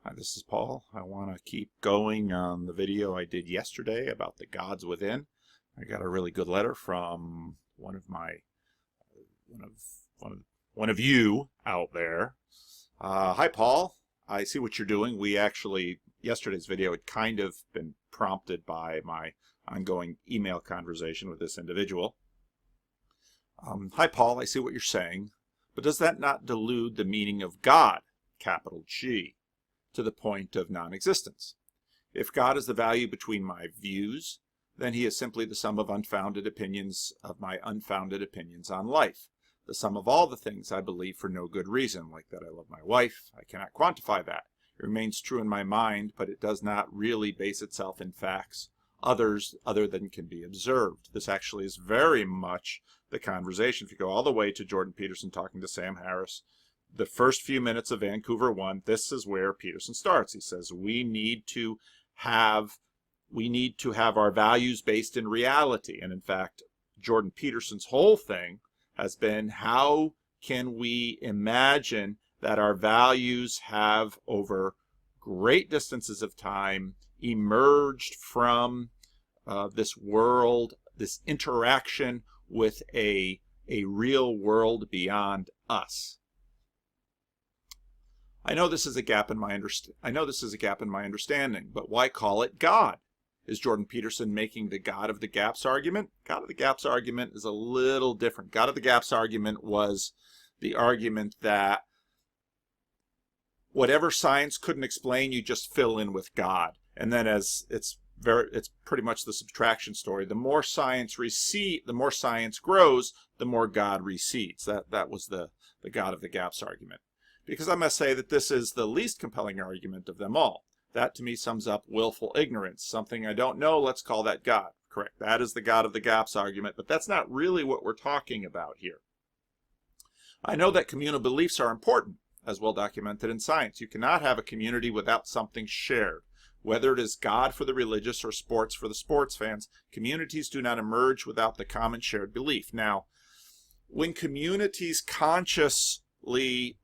Hi, this is Paul. I want to keep going on the video I did yesterday about the gods within. I got a really good letter from one of you out there. Hi, Paul. I see what you're doing. We actually, yesterday's video had kind of been prompted by my ongoing email conversation with this individual. Hi, Paul. I see what you're saying, but does that not delude the meaning of God, capital G, to the point of non-existence? If God is the value between my views, then he is simply the sum of unfounded opinions of my unfounded opinions on life, the sum of all the things I believe for no good reason, like that I love my wife. I cannot quantify that. It remains true in my mind, but it does not really base itself in facts other than can be observed. This actually is very much the conversation. If you go all the way to Jordan Peterson talking to Sam Harris, the first few minutes of Vancouver 1, this is where Peterson starts. He says we need to have our values based in reality. And in fact, Jordan Peterson's whole thing has been, how can we imagine that our values have over great distances of time emerged from this world, this interaction with a real world beyond us. I know this is a gap in my understanding, but why call it God? Is Jordan Peterson making the God of the gaps argument? God of the gaps argument is a little different. God of the gaps argument was the argument that whatever science couldn't explain, you just fill in with God. And then as it's pretty much the subtraction story. The more science grows, the more God recedes. That was the God of the gaps argument. Because I must say that this is the least compelling argument of them all. That to me sums up willful ignorance. Something I don't know, let's call that God. Correct. That is the God of the gaps argument, but that's not really what we're talking about here. I know that communal beliefs are important, as well documented in science. You cannot have a community without something shared. Whether it is God for the religious or sports for the sports fans, communities do not emerge without the common shared belief. Now, when communities consciously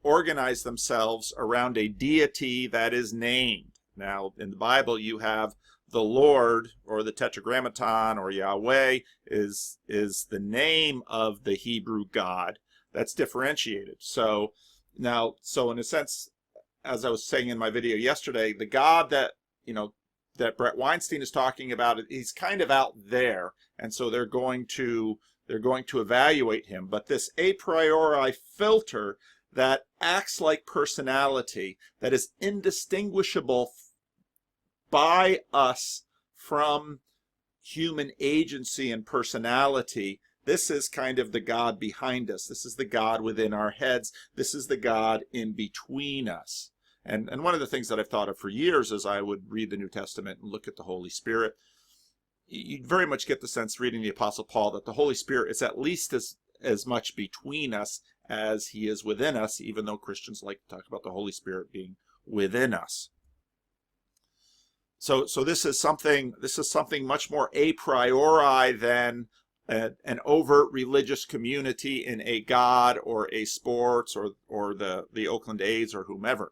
organize themselves around a deity that is named. Now, in the Bible, you have the Lord, or the Tetragrammaton, or Yahweh is the name of the Hebrew God that's differentiated. So in a sense, as I was saying in my video yesterday, the God that Brett Weinstein is talking about, he's kind of out there, and so they're going to evaluate him. But this a priori filter that acts like personality, that is indistinguishable by us from human agency and personality, this is kind of the God behind us. This is the God within our heads. This is the God in between us. And one of the things that I've thought of for years as I would read the New Testament and look at the Holy Spirit, you very much get the sense reading the Apostle Paul that the Holy Spirit is at least as much between us as he is within us, even though Christians like to talk about the Holy Spirit being within us. So this is something much more a priori than an overt religious community in a God or a sports or the Oakland A's or whomever.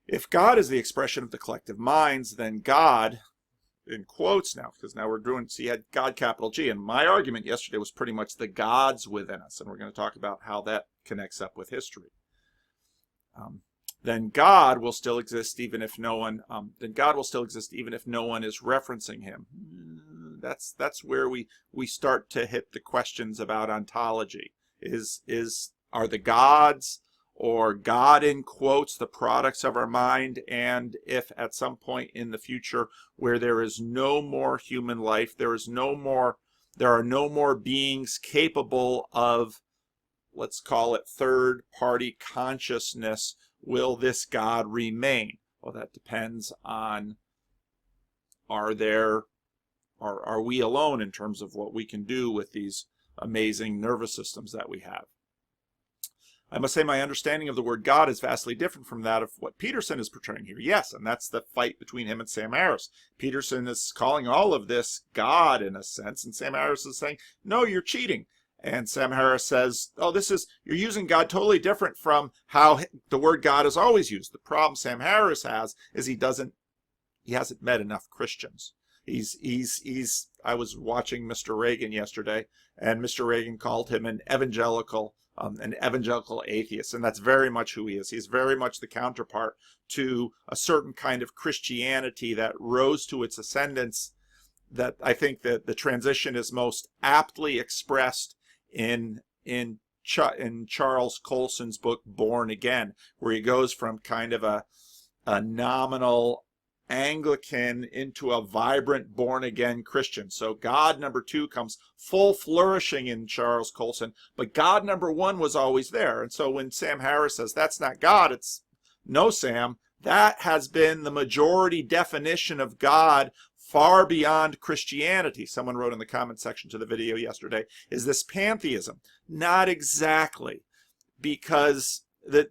If God is the expression of the collective minds, then God, in quotes now, because now we're doing, so you had God capital G, and my argument yesterday was pretty much the gods within us, and we're going to talk about how that connects up with history. Then God will still exist even if no one. Then God will still exist even if no one is referencing him. That's where we start to hit the questions about ontology. Are the gods, or God in quotes, the products of our mind? And if at some point in the future where there is no more human life, there are no more beings capable of, let's call it, third-party consciousness, will this God remain? Well, that depends on, are we alone in terms of what we can do with these amazing nervous systems that we have? I must say my understanding of the word God is vastly different from that of what Peterson is portraying here. Yes, and that's the fight between him and Sam Harris. Peterson is calling all of this God in a sense, and Sam Harris is saying, no, you're cheating. And Sam Harris says, oh, you're using God totally different from how the word God is always used. The problem Sam Harris has is he hasn't met enough Christians. I was watching Mr. Reagan yesterday, and Mr. Reagan called him an evangelical atheist, and that's very much who he is. He's very much the counterpart to a certain kind of Christianity that rose to its ascendance, that I think that the transition is most aptly expressed in Charles Colson's book Born Again, where he goes from kind of a nominal Anglican into a vibrant born-again Christian. So God number 2 comes full flourishing in Charles Colson, but God number 1 was always there. And so when Sam Harris says that's not God, it's no, Sam, that has been the majority definition of God far beyond Christianity. Someone wrote in the comment section to the video yesterday, is this pantheism? Not exactly, because the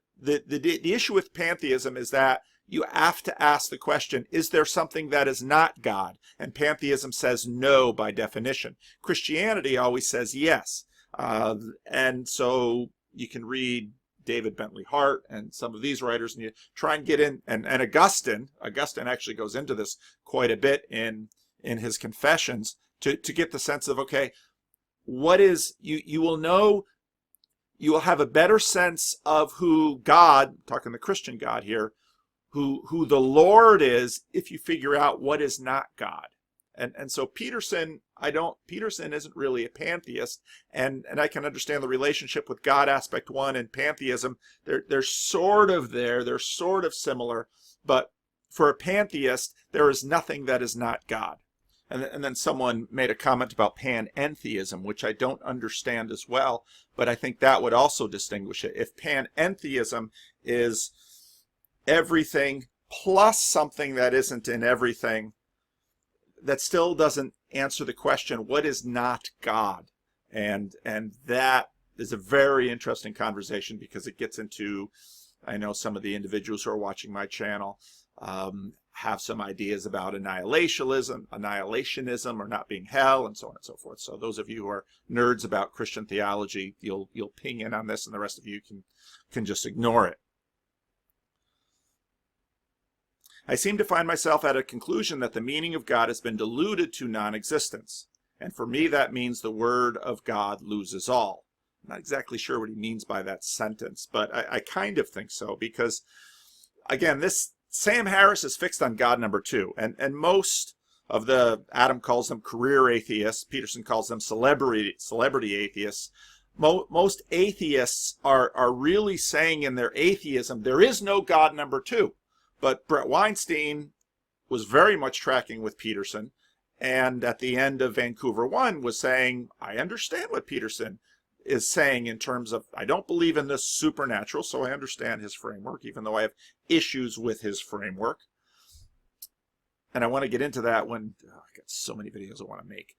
issue with pantheism is that you have to ask the question, is there something that is not God? And pantheism says no by definition. Christianity always says yes. And so you can read David Bentley Hart and some of these writers, and you try and get in, and Augustine actually goes into this quite a bit in his Confessions to get the sense of, okay, what is, you will know, you will have a better sense of who God, talking the Christian God here, who the Lord is, if you figure out what is not God. And so Peterson isn't really a pantheist, and I can understand the relationship with God aspect 1 and pantheism. They're sort of there, they're sort of similar, but for a pantheist, there is nothing that is not God. And then someone made a comment about panentheism, which I don't understand as well, but I think that would also distinguish it. If panentheism is everything plus something that isn't in everything, that still doesn't answer the question, what is not God? And that is a very interesting conversation, because it gets into, I know some of the individuals who are watching my channel have some ideas about annihilationism or not being hell, and so on and so forth. So those of you who are nerds about Christian theology, you'll ping in on this, and the rest of you can just ignore it. I seem to find myself at a conclusion that the meaning of God has been diluted to non-existence. And for me, that means the word of God loses all. I'm not exactly sure what he means by that sentence, but I kind of think so, because, again, Sam Harris is fixed on God number 2. And most of Adam calls them career atheists, Peterson calls them celebrity atheists. Most atheists are really saying in their atheism, there is no God number 2. But Brett Weinstein was very much tracking with Peterson, and at the end of Vancouver 1 was saying, I understand what Peterson is saying in terms of, I don't believe in this supernatural, so I understand his framework, even though I have issues with his framework. And I want to get into that when, I've got so many videos I want to make.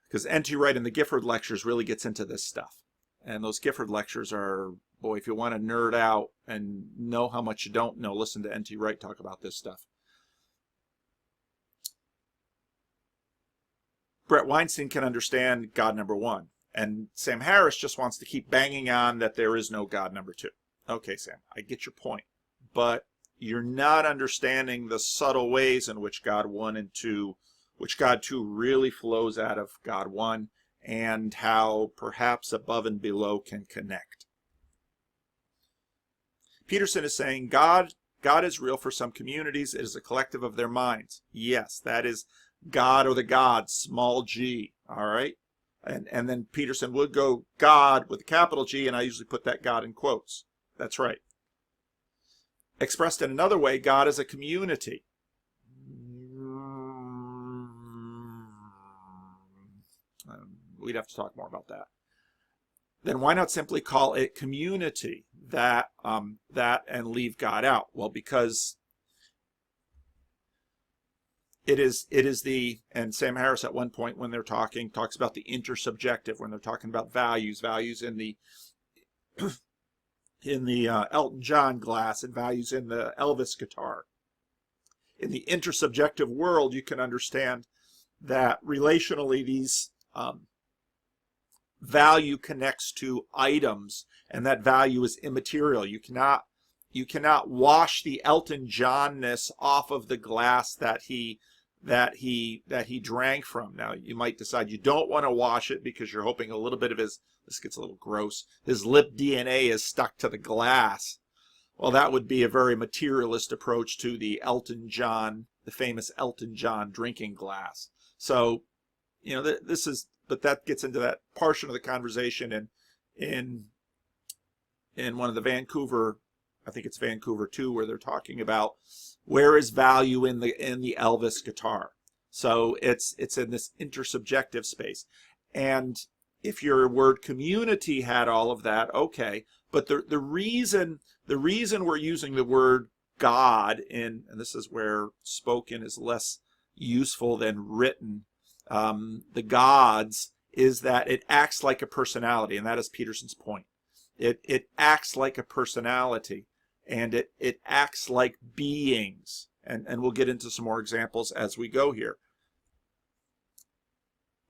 Because N.T. Wright in the Gifford Lectures really gets into this stuff. And those Gifford Lectures are, boy, if you want to nerd out and know how much you don't know, listen to N.T. Wright talk about this stuff. Brett Weinstein can understand God number 1. And Sam Harris just wants to keep banging on that there is no God number 2. Okay, Sam, I get your point. But you're not understanding the subtle ways in which God 1 and 2, which God 2 really flows out of God 1, and how perhaps above and below can connect. Peterson is saying God is real for some communities. It is a collective of their minds. Yes, that is God, or the gods, small g, all right? And then Peterson would go God with a capital G, and I usually put that God in quotes. That's right. Expressed in another way, God is a community. We'd have to talk more about that. Then why not simply call it community, that and leave God out? Well, because it is the, and Sam Harris at one point when they're talking talks about the intersubjective, when they're talking about values in the Elton John glass and values in the Elvis guitar. In the intersubjective world, you can understand that relationally these value connects to items, and that value is immaterial. You cannot wash the Elton Johnness off of the glass that he drank from. Now, you might decide you don't want to wash it because you're hoping a little bit of his, this gets a little gross, his lip DNA is stuck to the glass. Well, that would be a very materialist approach to the Elton John, the famous Elton John drinking glass. So, but that gets into that portion of the conversation in one of the Vancouver, I think it's Vancouver 2, where they're talking about where is value in the Elvis guitar. So it's in this intersubjective space. And if your word community had all of that, okay. But the reason we're using the word God and this is where spoken is less useful than written, the gods, is that it acts like a personality, and that is Peterson's point. It acts like a personality, and it acts like beings. And we'll get into some more examples as we go here.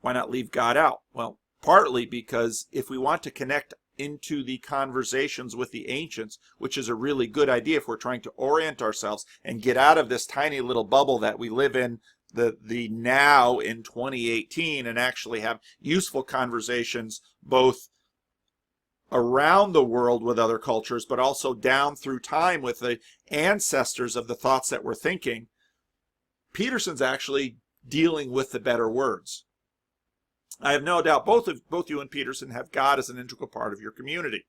Why not leave God out? Well, partly because if we want to connect into the conversations with the ancients, which is a really good idea if we're trying to orient ourselves and get out of this tiny little bubble that we live in, the now in 2018, and actually have useful conversations both around the world with other cultures, but also down through time with the ancestors of the thoughts that we're thinking, Peterson's actually dealing with the better words. I have no doubt both you and Peterson have God as an integral part of your community.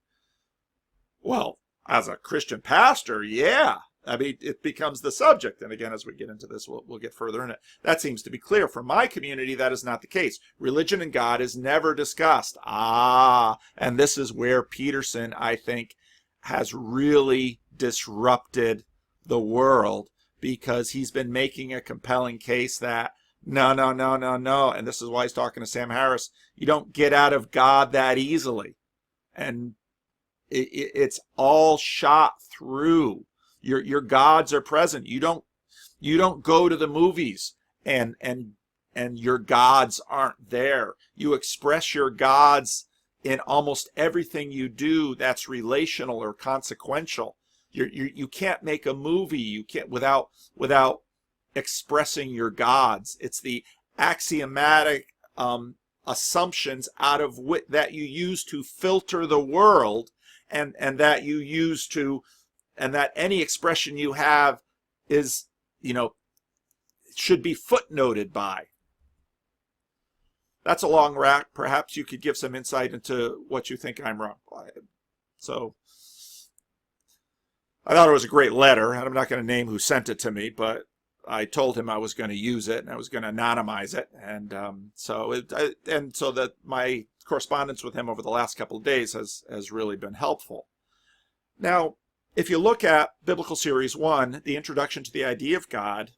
Well, as a Christian pastor, yeah. I mean, it becomes the subject. And again, as we get into this, we'll get further in it. That seems to be clear. For my community, that is not the case. Religion and God is never discussed. And this is where Peterson, I think, has really disrupted the world, because he's been making a compelling case that no. And this is why he's talking to Sam Harris. You don't get out of God that easily. And it's all shot through. Your gods are present. You don't go to the movies and your gods aren't there. You express your gods in almost everything you do that's relational or consequential. You can't make a movie without expressing your gods. It's the axiomatic assumptions out of that you use to filter the world, and that you use to, and that any expression you have is, should be footnoted by. That's a long rack. Perhaps you could give some insight into what you think I'm wrong. So I thought it was a great letter, and I'm not going to name who sent it to me, but I told him I was going to use it and I was going to anonymize it, and so that my correspondence with him over the last couple of days has really been helpful. Now, if you look at Biblical Series 1, the introduction to the idea of God,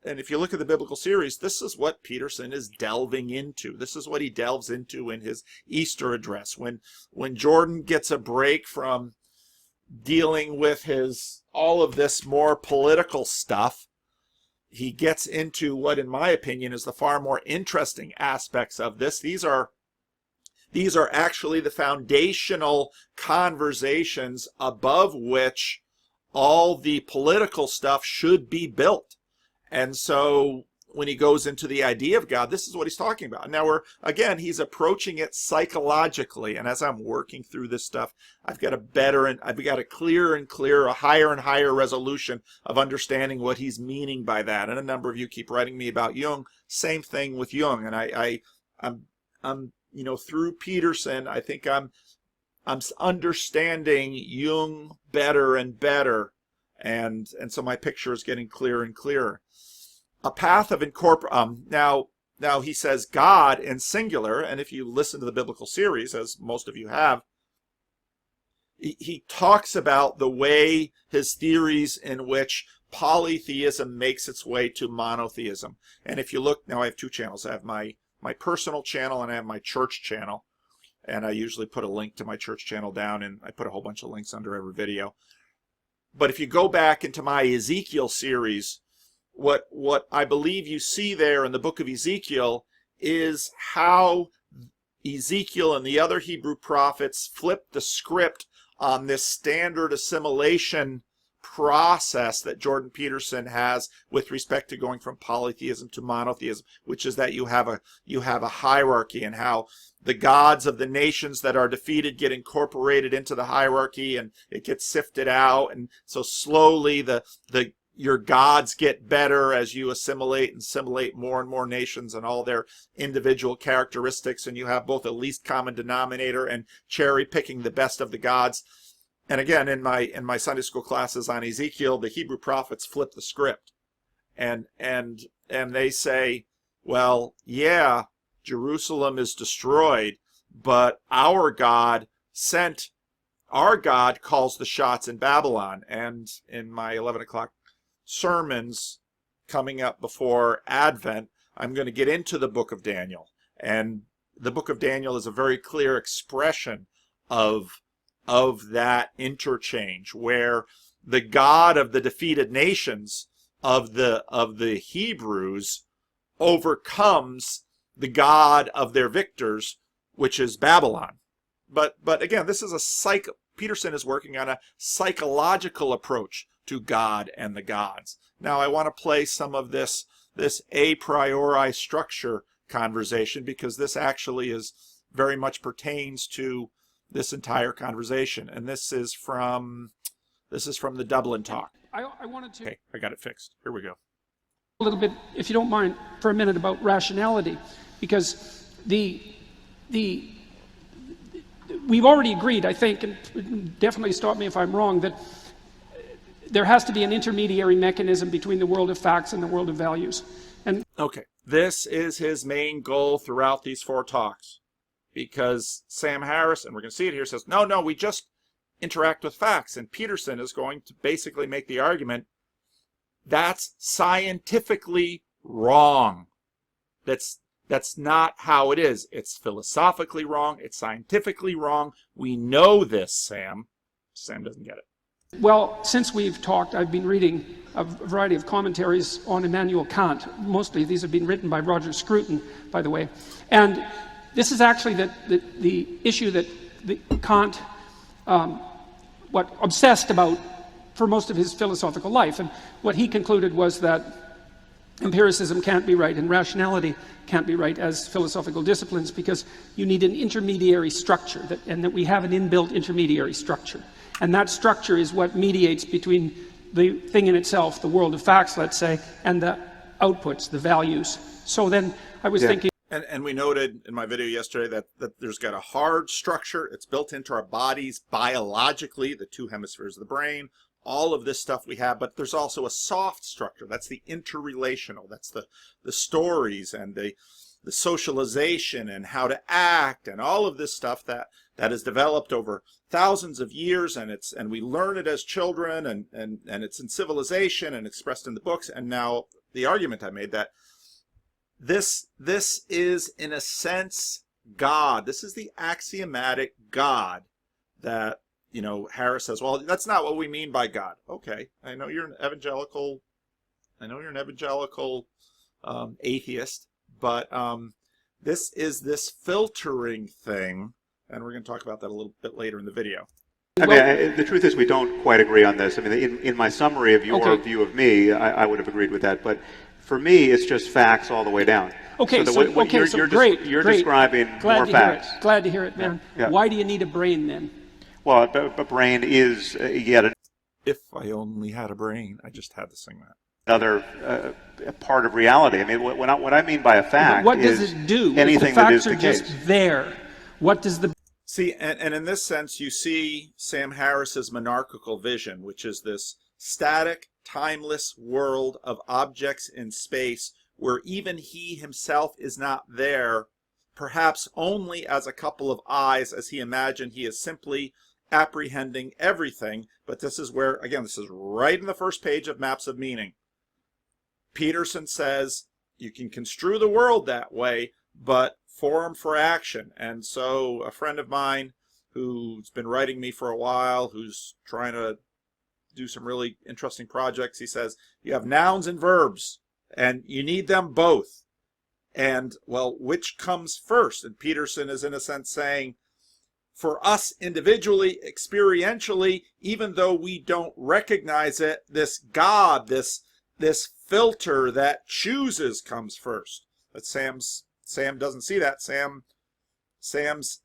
and if you look at the Biblical Series, this is what Peterson is delving into. This is what he delves into in his Easter address. When Jordan gets a break from dealing with all of this more political stuff, he gets into what, in my opinion, is the far more interesting aspects of this. These are actually the foundational conversations above which all the political stuff should be built. And so when he goes into the idea of God, this is what he's talking about. Now he's approaching it psychologically. And as I'm working through this stuff, I've got a clearer and clearer, a higher and higher resolution of understanding what he's meaning by that. And a number of you keep writing me about Jung. Same thing with Jung. And I'm through Peterson, I think I'm understanding Jung better and better. And so my picture is getting clearer and clearer. A path of now he says God in singular, and if you listen to the Biblical Series, as most of you have, he talks about the way his theories in which polytheism makes its way to monotheism. And if you look, now I have two channels. I have my personal channel and I have my church channel. And I usually put a link to my church channel down, and I put a whole bunch of links under every video. But if you go back into my Ezekiel series, what I believe you see there in the book of Ezekiel is how Ezekiel and the other Hebrew prophets flipped the script on this standard assimilation process that Jordan Peterson has with respect to going from polytheism to monotheism, which is that you have a hierarchy, and how the gods of the nations that are defeated get incorporated into the hierarchy, and it gets sifted out, and so slowly your gods get better as you assimilate more and more nations and all their individual characteristics, and you have both a least common denominator and cherry picking the best of the gods. And again, in my Sunday school classes on Ezekiel, the Hebrew prophets flip the script, and they say, well, yeah, Jerusalem is destroyed, but our God calls the shots in Babylon. And in my 11 o'clock sermons coming up before Advent, I'm going to get into the book of Daniel. And the book of Daniel is a very clear expression of that interchange, where the God of the defeated nations of the Hebrews overcomes the God of their victors, which is Babylon. But again, this is Peterson is working on a psychological approach to God and the gods. Now I want to play some of this a priori structure conversation, because this actually very much pertains to this entire conversation, and this is from the Dublin talk. I wanted to. Okay, I got it fixed. Here we go. A little bit, if you don't mind, for a minute about rationality, because we've already agreed, I think, and definitely stop me if I'm wrong, that there has to be an intermediary mechanism between the world of facts and the world of values. And okay, this is his main goal throughout these 4 talks, because Sam Harris, and we're going to see it here, says, no, we just interact with facts. And Peterson is going to basically make the argument that's scientifically wrong. That's not how it is. It's philosophically wrong. It's scientifically wrong. We know this, Sam. Sam doesn't get it. well, since we've talked, I've been reading a variety of commentaries on Immanuel Kant. Mostly these have been written by Roger Scruton, by the way. And this is actually the issue that Kant obsessed about for most of his philosophical life. And what he concluded was that empiricism can't be right and rationality can't be right as philosophical disciplines, because you need an intermediary structure, and that we have an inbuilt intermediary structure. And that structure is what mediates between the thing in itself, the world of facts, let's say, and the outputs, the values. So then I was thinking... And we noted in my video yesterday that there's got a hard structure. It's built into our bodies biologically, the 2 hemispheres of the brain, all of this stuff we have, but there's also a soft structure. That's the interrelational. That's the stories and the socialization and how to act and all of this stuff that is developed over thousands of years, and we learn it as children, and it's in civilization and expressed in the books. And now the argument I made that this is, in a sense, God. This is the axiomatic God that, Harris says, well, that's not what we mean by God. Okay, I know you're an evangelical atheist, but this is this filtering thing, and we're going to talk about that a little bit later in the video. I mean, the truth is we don't quite agree on this. I mean, in my summary of your view of me, I would have agreed with that, but for me, it's just facts all the way down. Okay, so great. You're describing more facts. Glad to hear it, man. Yeah. Why do you need a brain then? Well, a brain is yet if I only had a brain, I just had to sing that. Another part of reality. I mean, what I mean by a fact what does it do? Anything if the that is facts the are case. just there. What does the... See, and in this sense, you see Sam Harris's monarchical vision, which is this static, timeless world of objects in space where even he himself is not there, perhaps only as a couple of eyes, as he imagined he is simply apprehending everything. But this is where, again, this is right in the first page of Maps of Meaning. Peterson says you can construe the world that way, but form for action. And so a friend of mine who's been writing me for a while, who's trying to do some really interesting projects, he says you have nouns and verbs, and you need them both. And, well, which comes first? And Peterson is, in a sense, saying, for us individually, experientially, even though we don't recognize it, this God, this filter that chooses comes first. But Sam doesn't see that. Sam's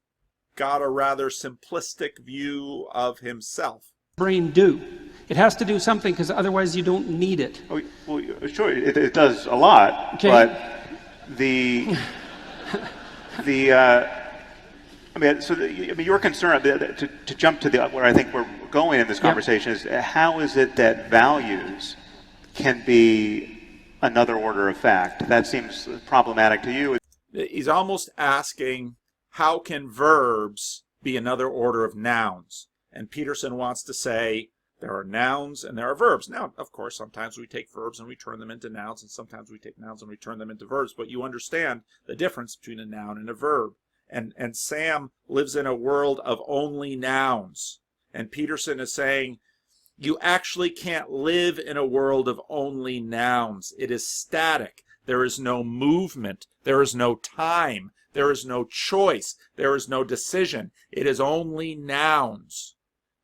got a rather simplistic view of himself. Brain do. It has to do something because otherwise you don't need it. Oh, well, sure, it does a lot, okay. But your concern, to jump to where I think we're going in this conversation, is how is it that values can be another order of fact? That seems problematic to you. He's almost asking, how can verbs be another order of nouns? And Peterson wants to say, there are nouns and there are verbs. Now, of course, sometimes we take verbs and we turn them into nouns, and sometimes we take nouns and we turn them into verbs, but you understand the difference between a noun and a verb. And Sam lives in a world of only nouns. And Peterson is saying, you actually can't live in a world of only nouns. It is static. There is no movement. There is no time. There is no choice. There is no decision. It is only nouns.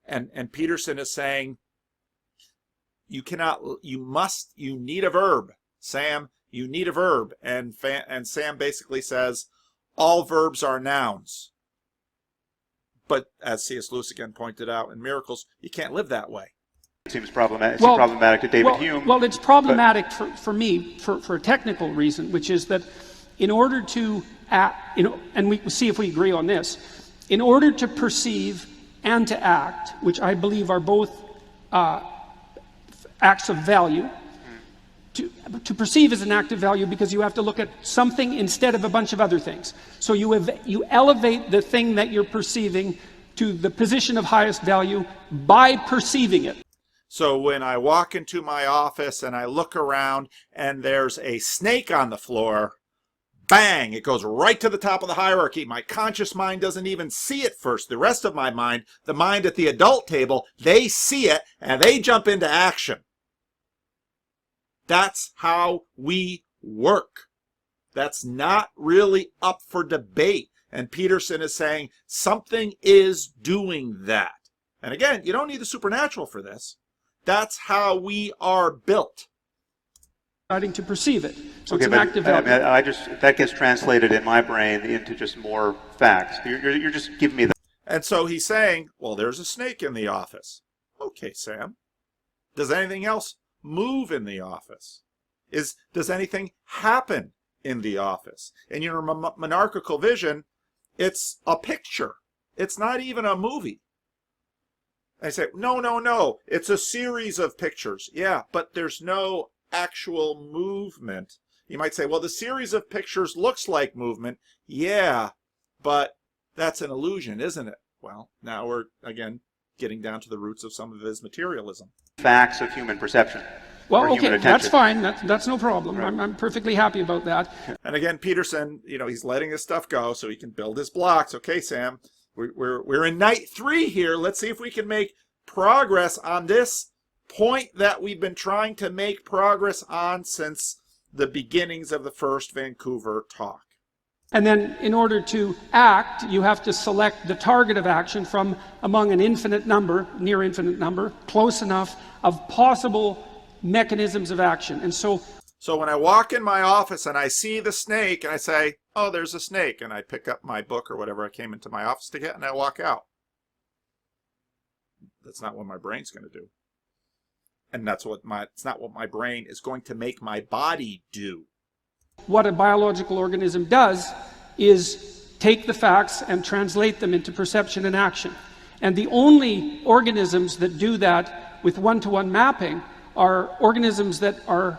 And Peterson is saying, you need a verb. Sam, you need a verb. And Sam basically says, all verbs are nouns. But as C.S. Lewis again pointed out in Miracles, you can't live that way. It seems problematic. It's problematic to David Hume. Well, it's problematic for me for a technical reason, which is that in order to act, and we see if we agree on this, in order to perceive and to act, which I believe are both acts of value. To perceive is an act of value because you have to look at something instead of a bunch of other things. So you elevate the thing that you're perceiving to the position of highest value by perceiving it. So when I walk into my office and I look around and there's a snake on the floor, bang, it goes right to the top of the hierarchy. My conscious mind doesn't even see it first. The rest of my mind, the mind at the adult table, they see it and they jump into action. That's how we work. That's not really up for debate. And Peterson is saying something is doing that. And again, you don't need the supernatural for this. That's how we are built. Starting to perceive it. So it's an active value. That gets translated in my brain into just more facts. You're just giving me the... And so he's saying, well, there's a snake in the office. Okay, Sam. Does anything else move in the office? Does anything happen in the office? In your monarchical vision, it's a picture. It's not even a movie. I say, no. It's a series of pictures. Yeah, but there's no actual movement. You might say, well, the series of pictures looks like movement. Yeah, but that's an illusion, isn't it? Well, now we're, again, getting down to the roots of some of his materialism. Facts of human perception. Well, okay, that's fine. That's no problem. Right. I'm perfectly happy about that. And again, Peterson, he's letting his stuff go so he can build his blocks. Okay, Sam, we're in night 3 here. Let's see if we can make progress on this point that we've been trying to make progress on since the beginnings of the first Vancouver talk. And then in order to act, you have to select the target of action from among an infinite number, near infinite number, close enough of possible mechanisms of action. And so when I walk in my office and I see the snake and I say, oh, there's a snake, and I pick up my book or whatever I came into my office to get and I walk out. That's not what my brain's going to do. And it's not what my brain is going to make my body do. What a biological organism does is take the facts and translate them into perception and action. And the only organisms that do that with one-to-one mapping are organisms that are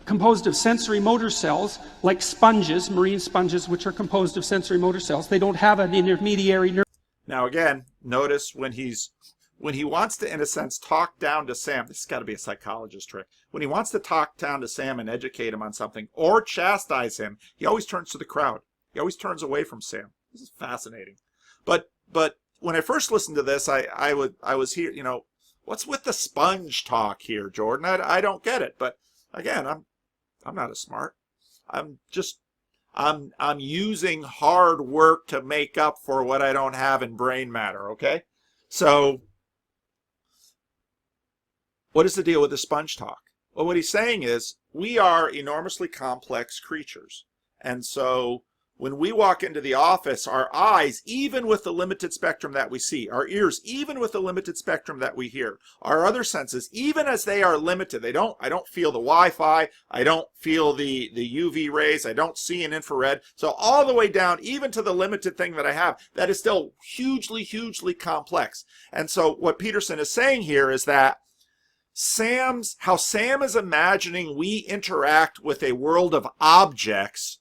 composed of sensory motor cells, like sponges, marine sponges, which are composed of sensory motor cells. They don't have an intermediary nerve. Now again, notice when he wants to, in a sense, talk down to Sam, this has got to be a psychologist trick. When he wants to talk down to Sam and educate him on something or chastise him, he always turns to the crowd. He always turns away from Sam. This is fascinating. But when I first listened to this, I was here, what's with the sponge talk here, Jordan? I don't get it. But again, I'm not as smart. I'm just I'm using hard work to make up for what I don't have in brain matter, okay? So what is the deal with the sponge talk? Well, what he's saying is we are enormously complex creatures. And so when we walk into the office, our eyes, even with the limited spectrum that we see, our ears, even with the limited spectrum that we hear, our other senses, even as they are limited, I don't feel the Wi-Fi, I don't feel the UV rays, I don't see an infrared. So all the way down, even to the limited thing that I have, that is still hugely, hugely complex. And so what Peterson is saying here is that how Sam is imagining we interact with a world of objects,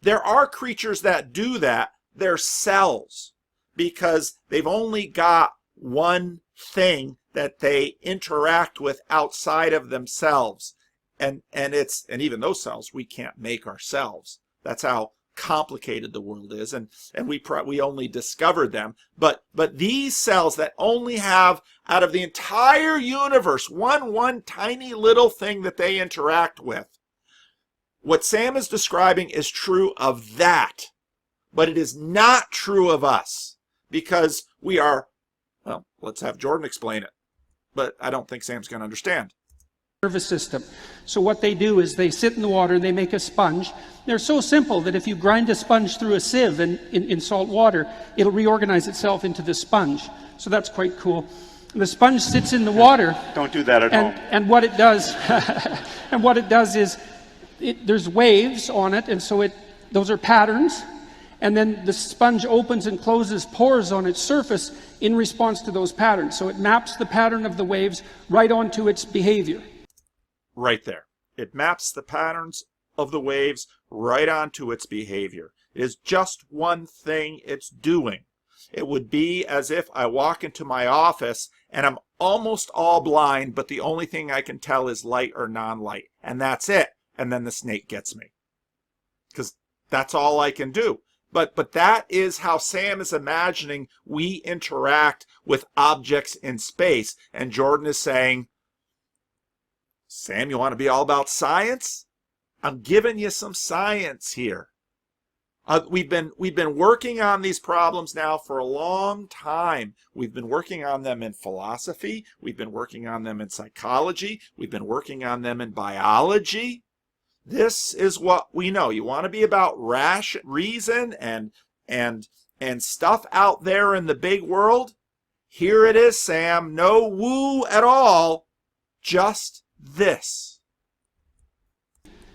there are creatures that do that. They're cells, because they've only got one thing that they interact with outside of themselves. And even those cells we can't make ourselves. That's how complicated the world is, and we only discovered them. But these cells that only have, out of the entire universe, one tiny little thing that they interact with, what Sam is describing is true of that, but it is not true of us, because we are, well, let's have Jordan explain it, but I don't think Sam's going to understand. Nervous system. So what they do is they sit in the water and they make a sponge. They're so simple that if you grind a sponge through a sieve in salt water, it'll reorganize itself into the sponge. So that's quite cool. The sponge sits in the water. Don't do that at home. And what it does, and what it does is, there's waves on it, and so those are patterns, and then the sponge opens and closes pores on its surface in response to those patterns. So it maps the pattern of the waves right onto its behavior. Right there. It maps the patterns of the waves right onto its behavior. It is just one thing it's doing. It would be as if I walk into my office and I'm almost all blind, but the only thing I can tell is light or non-light, and that's it. And then the snake gets me, because that's all I can do. But that is how Sam is imagining we interact with objects in space. And Jordan is saying, Sam, you want to be all about science? I'm giving you some science here. We've been working on these problems now for a long time. We've been working on them in philosophy. We've been working on them in psychology. We've been working on them in biology. This is what we know. You want to be about reason and stuff out there in the big world? Here it is, Sam. No woo at all. Just this.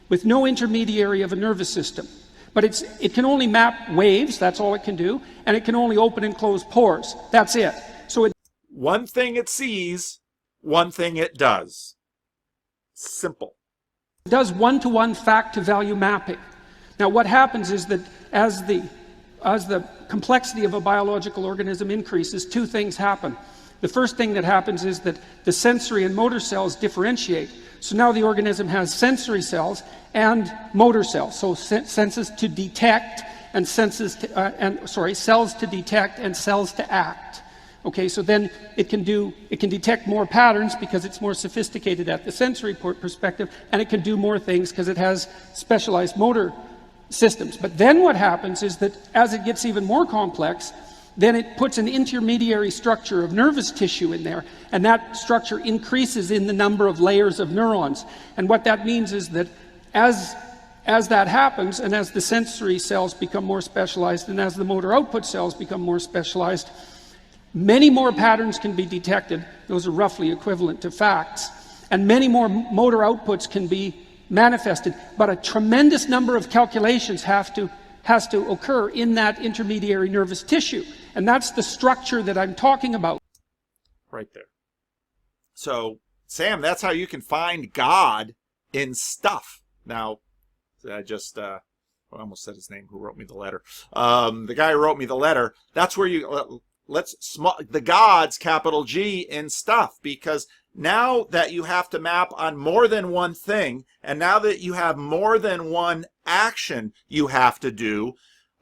With no intermediary of a nervous system. But it can only map waves, that's all it can do, and it can only open and close pores. That's it. So one thing it sees, one thing it does. Simple. It does one-to-one fact-to-value mapping. Now what happens is that as the complexity of a biological organism increases, two things happen. The first thing that happens is that the sensory and motor cells differentiate. So now the organism has sensory cells and motor cells. So senses to detect and cells to detect and cells to act. Okay, so then it can detect more patterns because it's more sophisticated at the sensory perspective, and it can do more things because it has specialized motor systems. But then what happens is that as it gets even more complex, then it puts an intermediary structure of nervous tissue in there, and that structure increases in the number of layers of neurons. And what that means is that as that happens, and as the sensory cells become more specialized, and as the motor output cells become more specialized, many more patterns can be detected. Those are roughly equivalent to facts. And many more motor outputs can be manifested. But a tremendous number of calculations has to occur in that intermediary nervous tissue. And that's the structure that I'm talking about. Right there. So, Sam, that's how you can find God in stuff. Now, I just, I almost said his name, who wrote me the letter. The guy who wrote me the letter, that's where you, the gods, capital G, in stuff, because now that you have to map on more than one thing, and now that you have more than one action you have to do,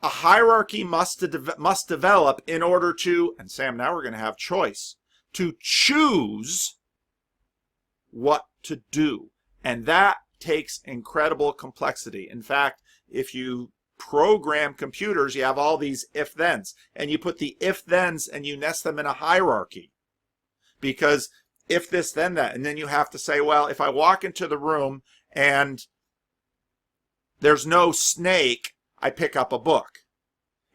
a hierarchy must develop in order to, and Sam, now we're going to have choice, to choose what to do. And that takes incredible complexity. In fact, if you program computers, you have all these if-thens, and you put the if-thens and you nest them in a hierarchy. Because if this, then that, and then you have to say, well, if I walk into the room and there's no snake, I pick up a book.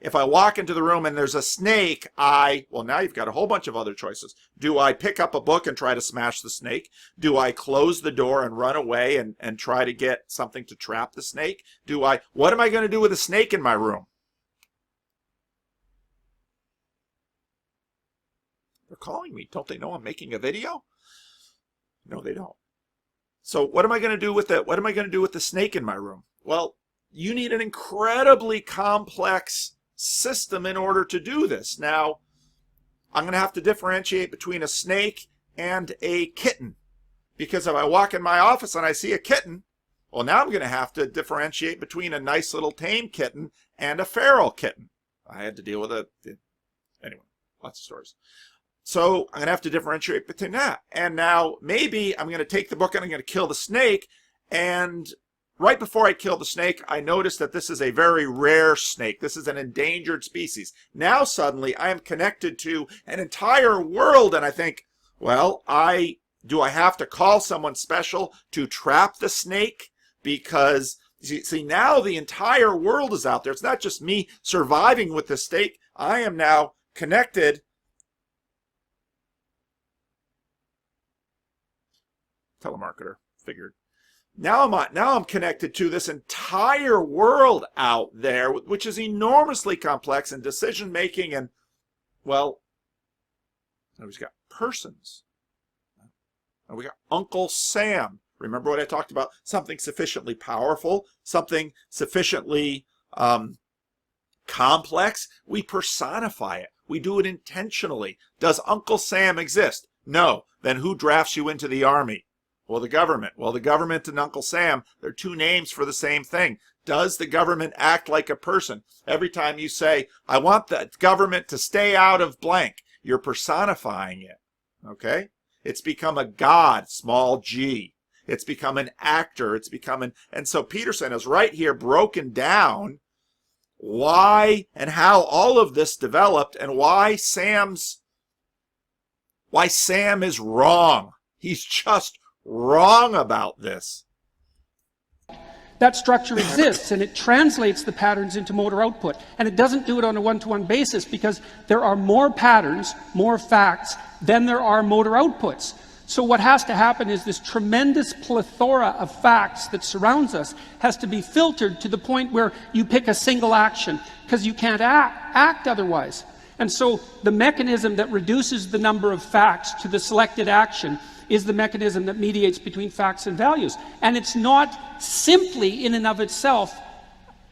If I walk into the room and there's a snake, well, now you've got a whole bunch of other choices. Do I pick up a book and try to smash the snake? Do I close the door and run away and try to get something to trap the snake? What am I going to do with a snake in my room? They're calling me. Don't they know I'm making a video? No, they don't. So what am I going to do with what am I going to do with the snake in my room? Well, you need an incredibly complex system in order to do this. Now, I'm going to have to differentiate between a snake and a kitten. Because if I walk in my office and I see a kitten, well, now I'm going to have to differentiate between a nice little tame kitten and a feral kitten. I had to deal with anyway, lots of stories. So I'm going to have to differentiate between that. And now maybe I'm going to take the book and I'm going to kill the snake. And right before I kill the snake, I notice that this is a very rare snake. This is an endangered species. Now suddenly I am connected to an entire world, and I think, well, do I have to call someone special to trap the snake? Because, see, now the entire world is out there. It's not just me surviving with the snake. I am now connected. Telemarketer, figured. Now I'm connected to this entire world out there, which is enormously complex in decision making, and, well, now we've got persons. Now we got Uncle Sam. Remember what I talked about? Something sufficiently powerful, something sufficiently complex. We personify it. We do it intentionally. Does Uncle Sam exist? No. Then who drafts you into the army? Well, the government. Well, the government and Uncle Sam, they're two names for the same thing. Does the government act like a person? Every time you say, I want the government to stay out of blank, you're personifying it. Okay? It's become a god, small g. It's become an actor. It's become and so Peterson has right here broken down why and how all of this developed and why Sam is wrong. He's just wrong about this. That structure exists, and it translates the patterns into motor output. And it doesn't do it on a one-to-one basis because there are more patterns, more facts, than there are motor outputs. So what has to happen is this tremendous plethora of facts that surrounds us has to be filtered to the point where you pick a single action, because you can't act otherwise. And so the mechanism that reduces the number of facts to the selected action is the mechanism that mediates between facts and values. And it's not simply in and of itself,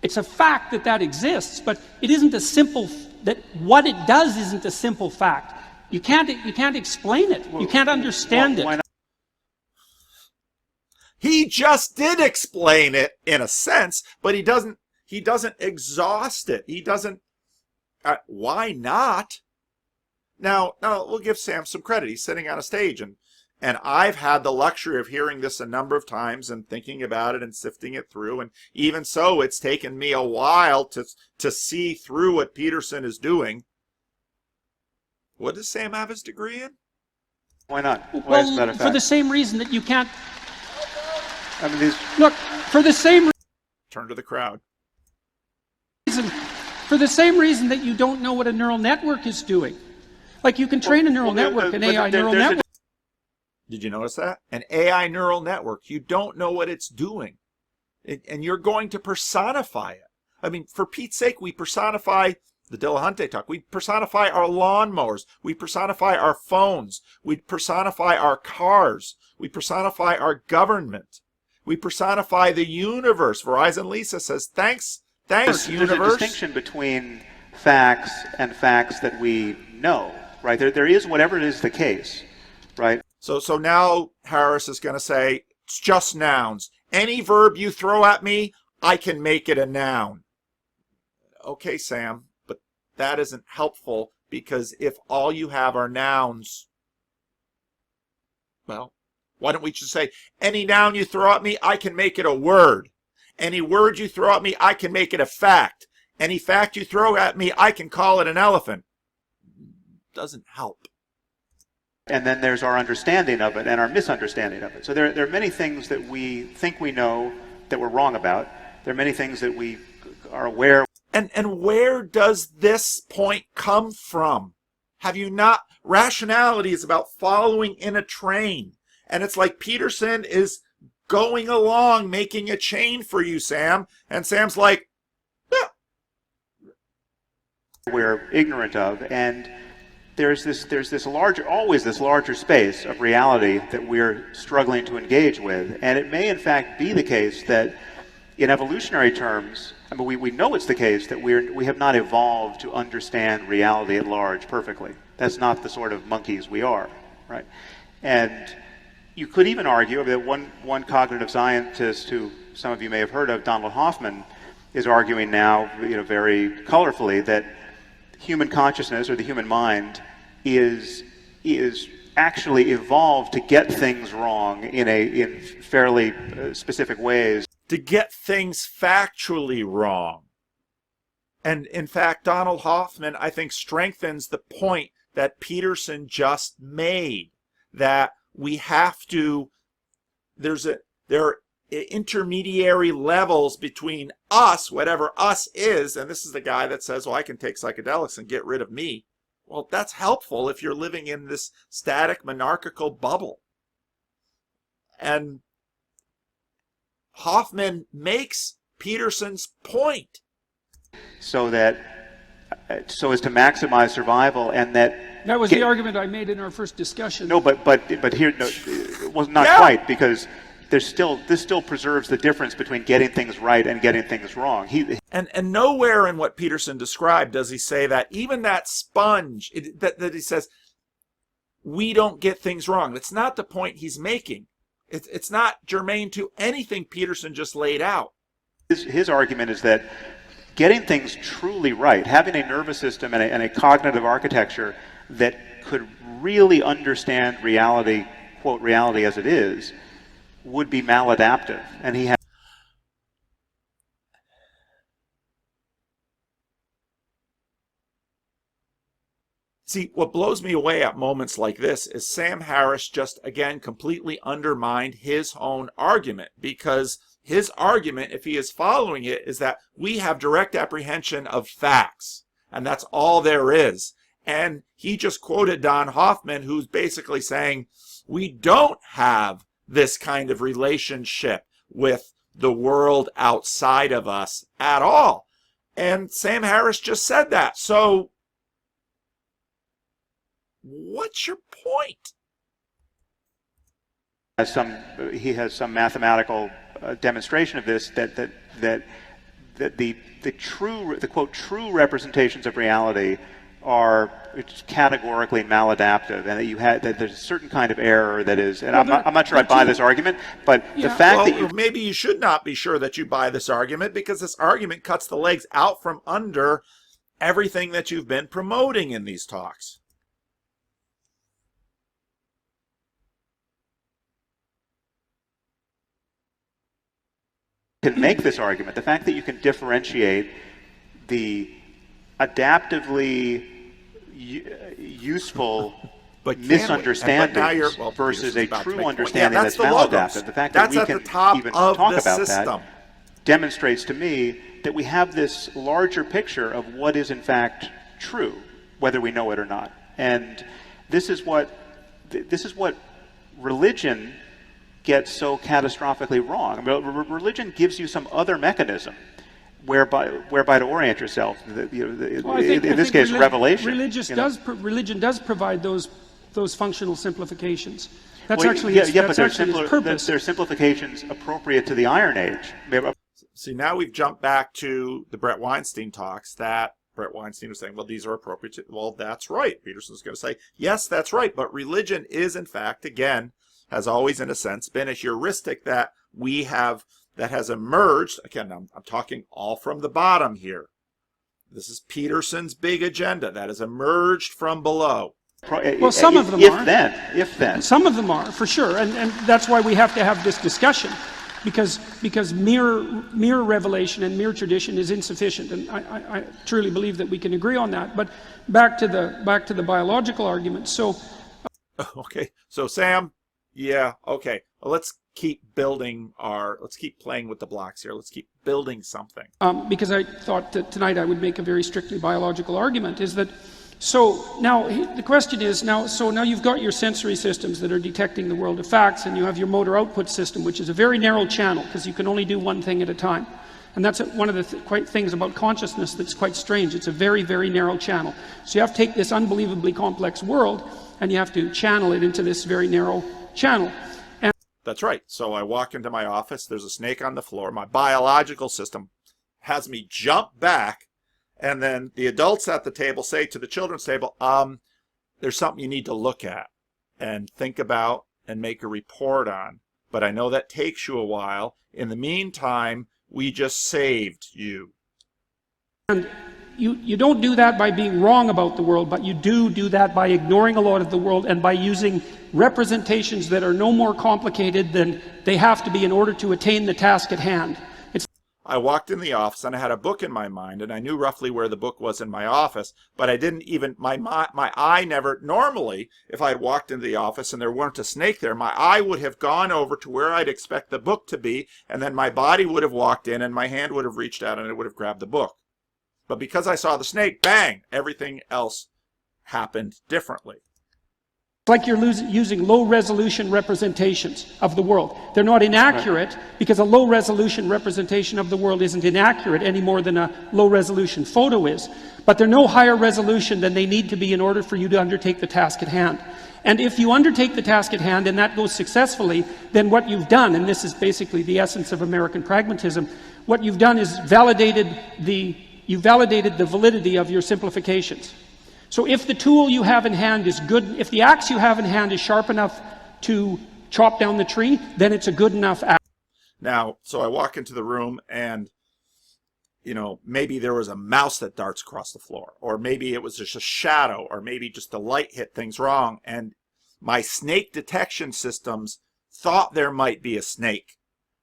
it's a fact that exists, but it isn't a simple, that what it does isn't a simple fact. You can't explain it. You can't understand it. He just did explain it in a sense, but he doesn't exhaust it. He doesn't, why not? Now we'll give Sam some credit. He's sitting on a stage, and I've had the luxury of hearing this a number of times and thinking about it and sifting it through. And even so, it's taken me a while to see through what Peterson is doing. What does Sam have his degree in? Why not? Why, well, for the same reason that you can't... I mean, Look, for the same... Turn to the crowd. For the same reason that you don't know what a neural network is doing. Like, you can train a neural network, an AI neural network. Did you notice that? An AI neural network. You don't know what it's doing. And you're going to personify it. I mean, for Pete's sake, we personify the Diligente talk. We personify our lawnmowers. We personify our phones. We personify our cars. We personify our government. We personify the universe. Verizon Lisa says, thanks, universe. There's a distinction between facts and facts that we know, right? There is, whatever it is the case, right? So now Harris is going to say, it's just nouns. Any verb you throw at me, I can make it a noun. Okay, Sam, but that isn't helpful, because if all you have are nouns, well, why don't we just say, any noun you throw at me, I can make it a word. Any word you throw at me, I can make it a fact. Any fact you throw at me, I can call it an elephant. Doesn't help. And then there's our understanding of it and our misunderstanding of it. So there are many things that we think we know that we're wrong about. There are many things that we are aware. And where does this point come from? Have you not? Rationality is about following in a train. And it's like Peterson is going along, making a chain for you, Sam. And Sam's like, yeah. We're ignorant of. And there's this larger space of reality that we're struggling to engage with. And it may in fact be the case that in evolutionary terms, I mean, we know it's the case that we have not evolved to understand reality at large perfectly. That's not the sort of monkeys we are, right? And you could even argue that one cognitive scientist who some of you may have heard of, Donald Hoffman, is arguing now, very colorfully that human consciousness, or the human mind, is actually evolved to get things wrong in fairly specific ways. To get things factually wrong. And in fact, Donald Hoffman, I think, strengthens the point that Peterson just made, that we have to, there are intermediary levels between us, whatever us is, and this is the guy that says, well, I can take psychedelics and get rid of me. Well, that's helpful if you're living in this static monarchical bubble. And Hoffman makes Peterson's point. So as to maximize survival, and that was the argument I made in our first discussion. No, but here, no, it was not quite, because this still preserves the difference between getting things right and getting things wrong. And nowhere in what Peterson described does he say that even that sponge, that he says, we don't get things wrong. That's not the point he's making. It's not germane to anything Peterson just laid out. His argument is that getting things truly right, having a nervous system and a cognitive architecture that could really understand reality, quote, reality as it is, would be maladaptive. And he has. See, what blows me away at moments like this is Sam Harris just, again, completely undermined his own argument, because his argument, if he is following it, is that we have direct apprehension of facts, and that's all there is. And he just quoted Don Hoffman, who's basically saying, we don't have this kind of relationship with the world outside of us at all. And Sam Harris just said that. So what's your point? He has some mathematical demonstration of this, that the quote true representations of reality are categorically maladaptive, and that there's a certain kind of error that is, and I'm not sure I buy this argument, but the fact that maybe you should not be sure that you buy this argument, because this argument cuts the legs out from under everything that you've been promoting in these talks. Can make this argument, the fact that you can differentiate the adaptively useful misunderstandings versus a true understanding that's maladaptive. The fact that we can even talk about that demonstrates to me that we have this larger picture of what is in fact true, whether we know it or not. And this is what religion gets so catastrophically wrong. Religion gives you some other mechanism whereby to orient yourself. In this case, revelation. Religion does provide those functional simplifications. That's but purpose. they're simplifications appropriate to the Iron Age. See, now we've jumped back to the Brett Weinstein talks that Brett Weinstein was saying, well, these are appropriate. Well, that's right. Peterson's going to say, yes, that's right. But religion is, in fact, again, has always, in a sense, been a heuristic that we have, that has emerged. Again, I'm talking all from the bottom here. This is Peterson's big agenda that has emerged from below. Well, some of them are. If then. Some of them are, for sure. And that's why we have to have this discussion. because mere revelation and mere tradition is insufficient, and I truly believe that we can agree on that. But back to the biological argument. So okay, so Sam, yeah, okay, well, let's keep playing with the blocks here. Let's keep building something. Because I thought that tonight I would make a very strictly biological argument, is that, so now the question is, now you've got your sensory systems that are detecting the world of facts, and you have your motor output system, which is a very narrow channel, because you can only do one thing at a time. And that's one of the things about consciousness that's quite strange. It's a very, very narrow channel. So you have to take this unbelievably complex world, and you have to channel it into this very narrow channel. And that's right. So I walk into my office, there's a snake on the floor, my biological system has me jump back, and then the adults at the table say to the children's table, there's something you need to look at and think about and make a report on. But I know that takes you a while. In the meantime, we just saved you. And you don't do that by being wrong about the world, but you do that by ignoring a lot of the world and by using representations that are no more complicated than they have to be in order to attain the task at hand. I walked in the office and I had a book in my mind, and I knew roughly where the book was in my office, but I didn't even, my eye never, normally, if I had walked into the office and there weren't a snake there, my eye would have gone over to where I'd expect the book to be, and then my body would have walked in and my hand would have reached out and it would have grabbed the book. But because I saw the snake, bang, everything else happened differently. It's like you're using low-resolution representations of the world. They're not inaccurate, because a low-resolution representation of the world isn't inaccurate any more than a low-resolution photo is. But they're no higher resolution than they need to be in order for you to undertake the task at hand. And if you undertake the task at hand and that goes successfully, then what you've done, and this is basically the essence of American pragmatism, what you've done is validated the validity of your simplifications. So if the tool you have in hand is good, if the axe you have in hand is sharp enough to chop down the tree, then it's a good enough axe. Now, so I walk into the room and, maybe there was a mouse that darts across the floor, or maybe it was just a shadow, or maybe just the light hit things wrong, and my snake detection systems thought there might be a snake.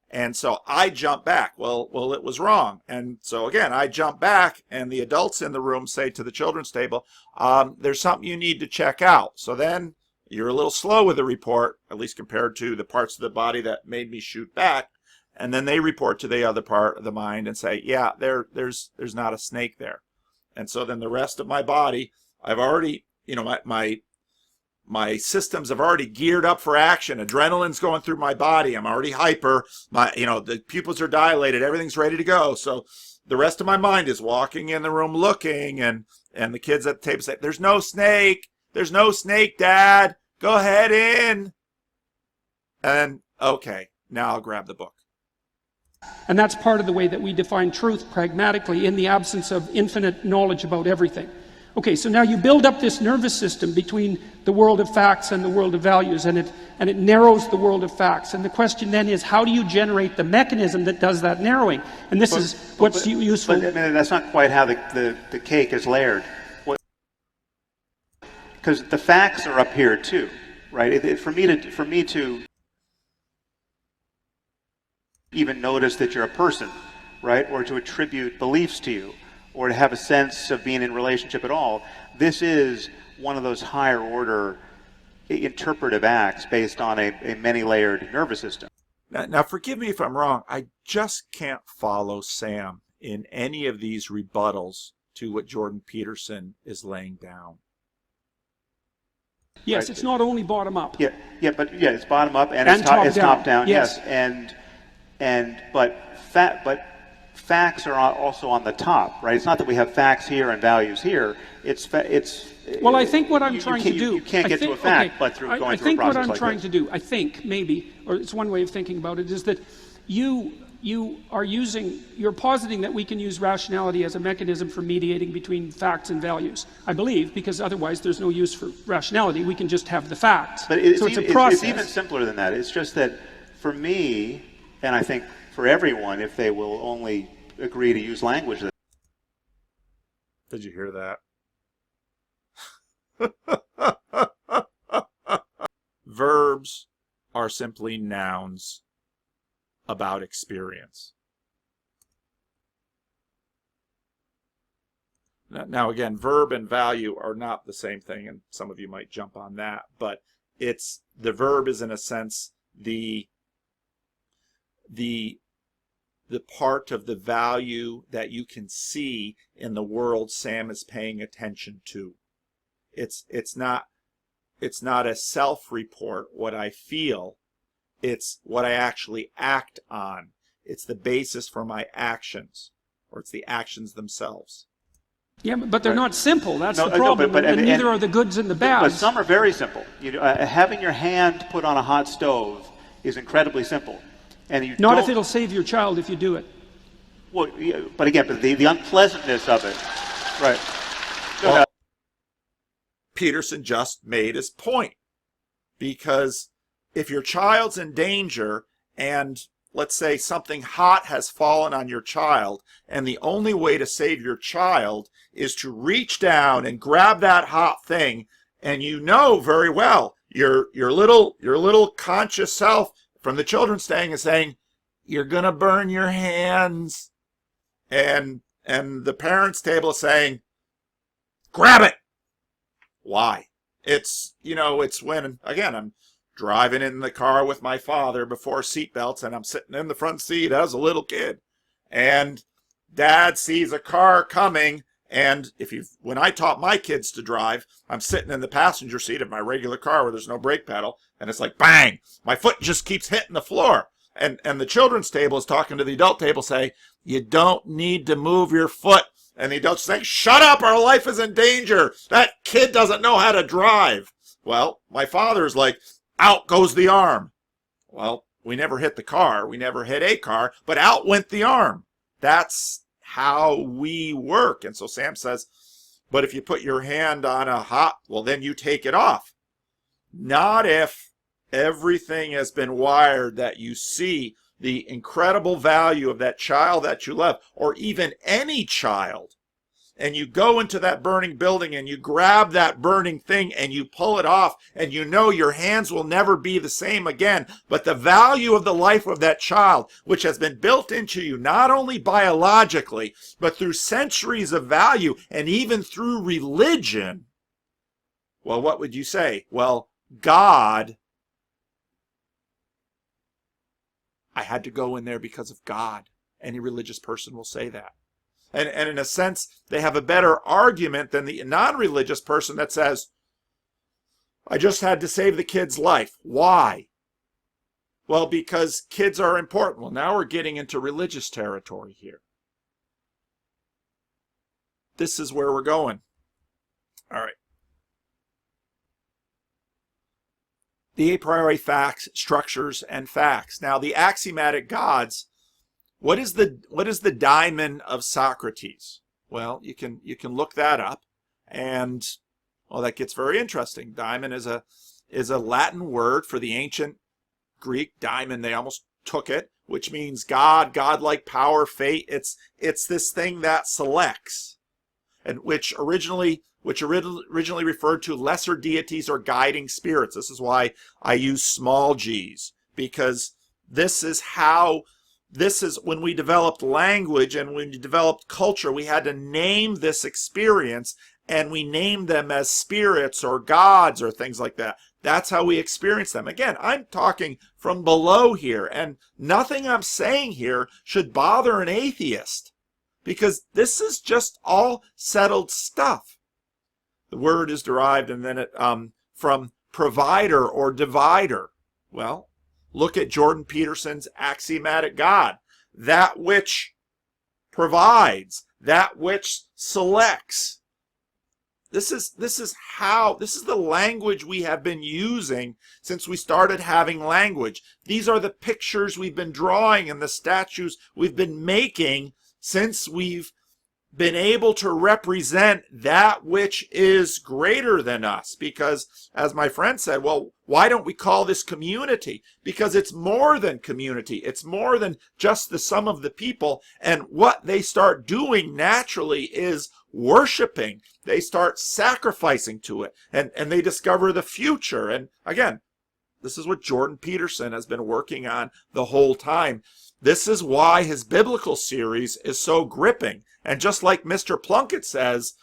And so I jump back. Well, it was wrong. And so again, I jump back, and the adults in the room say to the children's table, there's something you need to check out. So then you're a little slow with the report, at least compared to the parts of the body that made me shoot back. And then they report to the other part of the mind and say, yeah, there's not a snake there. And so then the rest of my body, I've already, my systems have already geared up for action. Adrenaline's going through my body. I'm already hyper. The pupils are dilated. Everything's ready to go. So the rest of my mind is walking in the room looking, and the kids at the table say, there's no snake. There's no snake, Dad. Go ahead in. And okay, now I'll grab the book. And that's part of the way that we define truth pragmatically in the absence of infinite knowledge about everything. Okay, so now you build up this nervous system between the world of facts and the world of values, and it narrows the world of facts. And the question then is, how do you generate the mechanism that does that narrowing? And this is what's useful. But that's not quite how the cake is layered. Because the facts are up here too, right? For me to even notice that you're a person, right, or to attribute beliefs to you, or to have a sense of being in relationship at all, this is one of those higher order interpretive acts based on a many-layered nervous system. Now, forgive me if I'm wrong. I just can't follow Sam in any of these rebuttals to what Jordan Peterson is laying down. Yes, right. It's not only bottom up. But it's bottom up and it's top down. Yes, but facts are also on the top, right? It's not that we have facts here and values here. Well, I think what I'm trying to do... You can't get to a fact, but through going through a process like this. I think what I'm trying to do, I think, maybe, or it's one way of thinking about it, is that you're positing that we can use rationality as a mechanism for mediating between facts and values. I believe, because otherwise there's no use for rationality. We can just have the facts. But it's a process. It's even simpler than that. It's just that for me, and I think for everyone, if they will only agree to use language. Did you hear that? Verbs are simply nouns. about experience. Now again, verb and value are not the same thing, and some of you might jump on that, but the verb is in a sense the part of the value that you can see in the world Sam is paying attention to. It's not a self-report, what I feel. It's what I actually act on. It's the basis for my actions, or it's the actions themselves. Yeah, but they're not simple. That's No, the problem. no, and neither are the goods and the bads. But some are very simple. Having your hand put on a hot stove is incredibly simple. And you Not if it'll save your child if you do it. Well, yeah, but again, the unpleasantness of it. Right. Go ahead. Peterson just made his point. Because if your child's in danger and let's say something hot has fallen on your child, and the only way to save your child is to reach down and grab that hot thing, and you know very well your little conscious self from the children's staying is saying, you're gonna burn your hands, and the parents' table is saying, grab it. Why? It's when, again, I'm driving in the car with my father before seatbelts, and I'm sitting in the front seat as a little kid, and Dad sees a car coming, and when I taught my kids to drive, I'm sitting in the passenger seat of my regular car where there's no brake pedal, and it's like bang, my foot just keeps hitting the floor, and the children's table is talking to the adult table, say, you don't need to move your foot, and the adults say, shut up, our life is in danger, that kid doesn't know how to drive. Well, my father's like, out goes the arm. Well, we never hit the car. We never hit a car, but out went the arm. That's how we work. And so Sam says, but if you put your hand on a hot, well, then you take it off. Not if everything has been wired that you see the incredible value of that child that you love, or even any child, and you go into that burning building and you grab that burning thing and you pull it off, and you know your hands will never be the same again, but the value of the life of that child, which has been built into you not only biologically, but through centuries of value and even through religion, well, what would you say? Well, God, I had to go in there because of God. Any religious person will say that. And in a sense, they have a better argument than the non-religious person that says, I just had to save the kid's life. Why? Well, because kids are important. Well, now we're getting into religious territory here. This is where we're going. All right. The a priori facts, structures, and facts. Now, the axiomatic gods. What is the daemon of Socrates? Well, you can look that up, and well, that gets very interesting. Daemon is a Latin word for the ancient Greek daemon. They almost took it, which means God, godlike power, fate. It's this thing that selects, and which originally referred to lesser deities or guiding spirits. This is why I use small g's, because this is when we developed language and when we developed culture, we had to name this experience, and we named them as spirits or gods or things like that. That's how we experience them. Again, I'm talking from below here, and nothing I'm saying here should bother an atheist, because this is just all settled stuff. The word is derived and then from provider or divider. Well, look at Jordan Peterson's axiomatic God. That which provides, that which selects. This is the language we have been using since we started having language. These are the pictures we've been drawing and the statues we've been making since we've been able to represent that which is greater than us. Because, as my friend said, well, why don't we call this community? Because it's more than community. It's more than just the sum of the people. And what they start doing naturally is worshiping. They start sacrificing to it. And they discover the future. And again, This is what Jordan Peterson has been working on the whole time. This is why his biblical series is so gripping. And just like Mr. Plunkett says,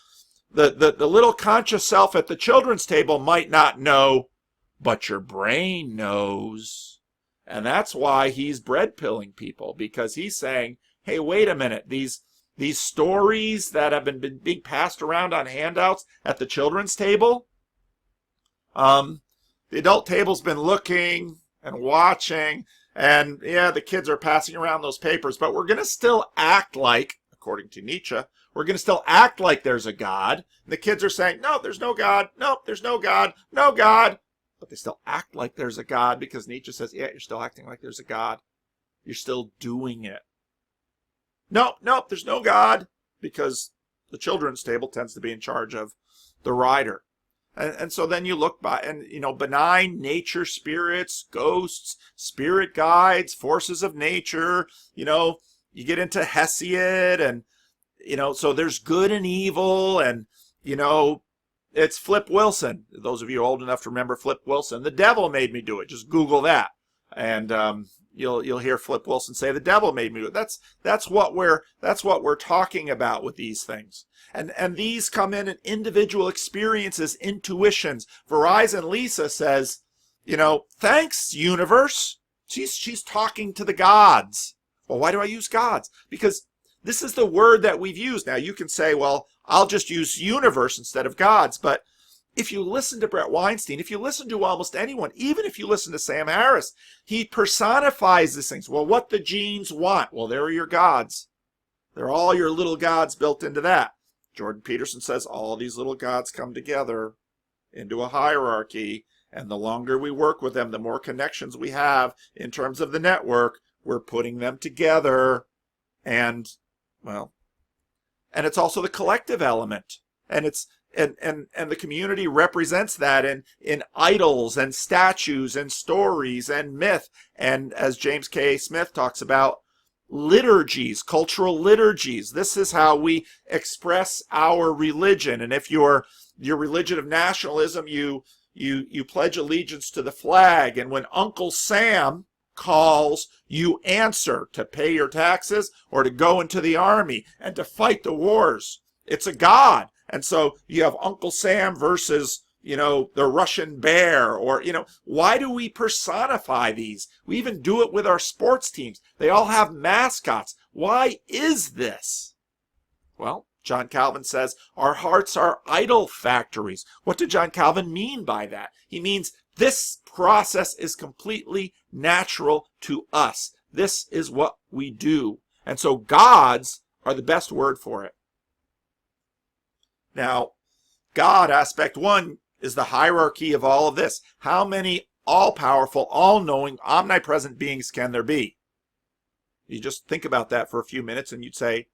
the little conscious self at the children's table might not know, but your brain knows. And that's why he's bread pilling people, because he's saying, hey, wait a minute, these stories that have been being passed around on handouts at the children's table, the adult table's been looking and watching, and yeah, the kids are passing around those papers, but we're going to still act like, according to Nietzsche, we're going to still act like there's a God. And the kids are saying, no, there's no God. No, there's no God. No God. But they still act like there's a God because Nietzsche says, yeah, you're still acting like there's a God. You're still doing it. No, there's no God, because the children's table tends to be in charge of the rider. And so then you look by, and benign nature spirits, ghosts, spirit guides, forces of nature, you get into Hesiod, and so there's good and evil, and it's Flip Wilson. Those of you old enough to remember Flip Wilson, the devil made me do it. Just Google that, and you'll hear Flip Wilson say the devil made me do it. That's what we're talking about with these things. And these come in individual experiences, intuitions. Verizon Lisa says, thanks, universe. She's talking to the gods. Well, why do I use gods? Because this is the word that we've used. Now, you can say, well, I'll just use universe instead of gods. But if you listen to Brett Weinstein, if you listen to almost anyone, even if you listen to Sam Harris, he personifies these things. Well, what the genes want. Well, there are your gods. They're all your little gods built into that. Jordan Peterson says all these little gods come together into a hierarchy, and the longer we work with them, the more connections we have in terms of the network. We're putting them together, and it's also the collective element, and it's and the community represents that in idols and statues and stories and myth, and as James K. Smith talks about, liturgies, cultural liturgies. This is how we express our religion. And if your religion of nationalism, you pledge allegiance to the flag, and when Uncle Sam calls, you answer to pay your taxes or to go into the army and to fight the wars. It's a god. And so you have Uncle Sam versus the Russian bear, or, why do we personify these? We even do it with our sports teams. They all have mascots. Why is this? Well, John Calvin says our hearts are idol factories. What did John Calvin mean by that? He means this process is completely natural to us. This is what we do. And so gods are the best word for it. Now, God, aspect one, is the hierarchy of all of this. How many all-powerful, all-knowing, omnipresent beings can there be? You just think about that for a few minutes and you'd say,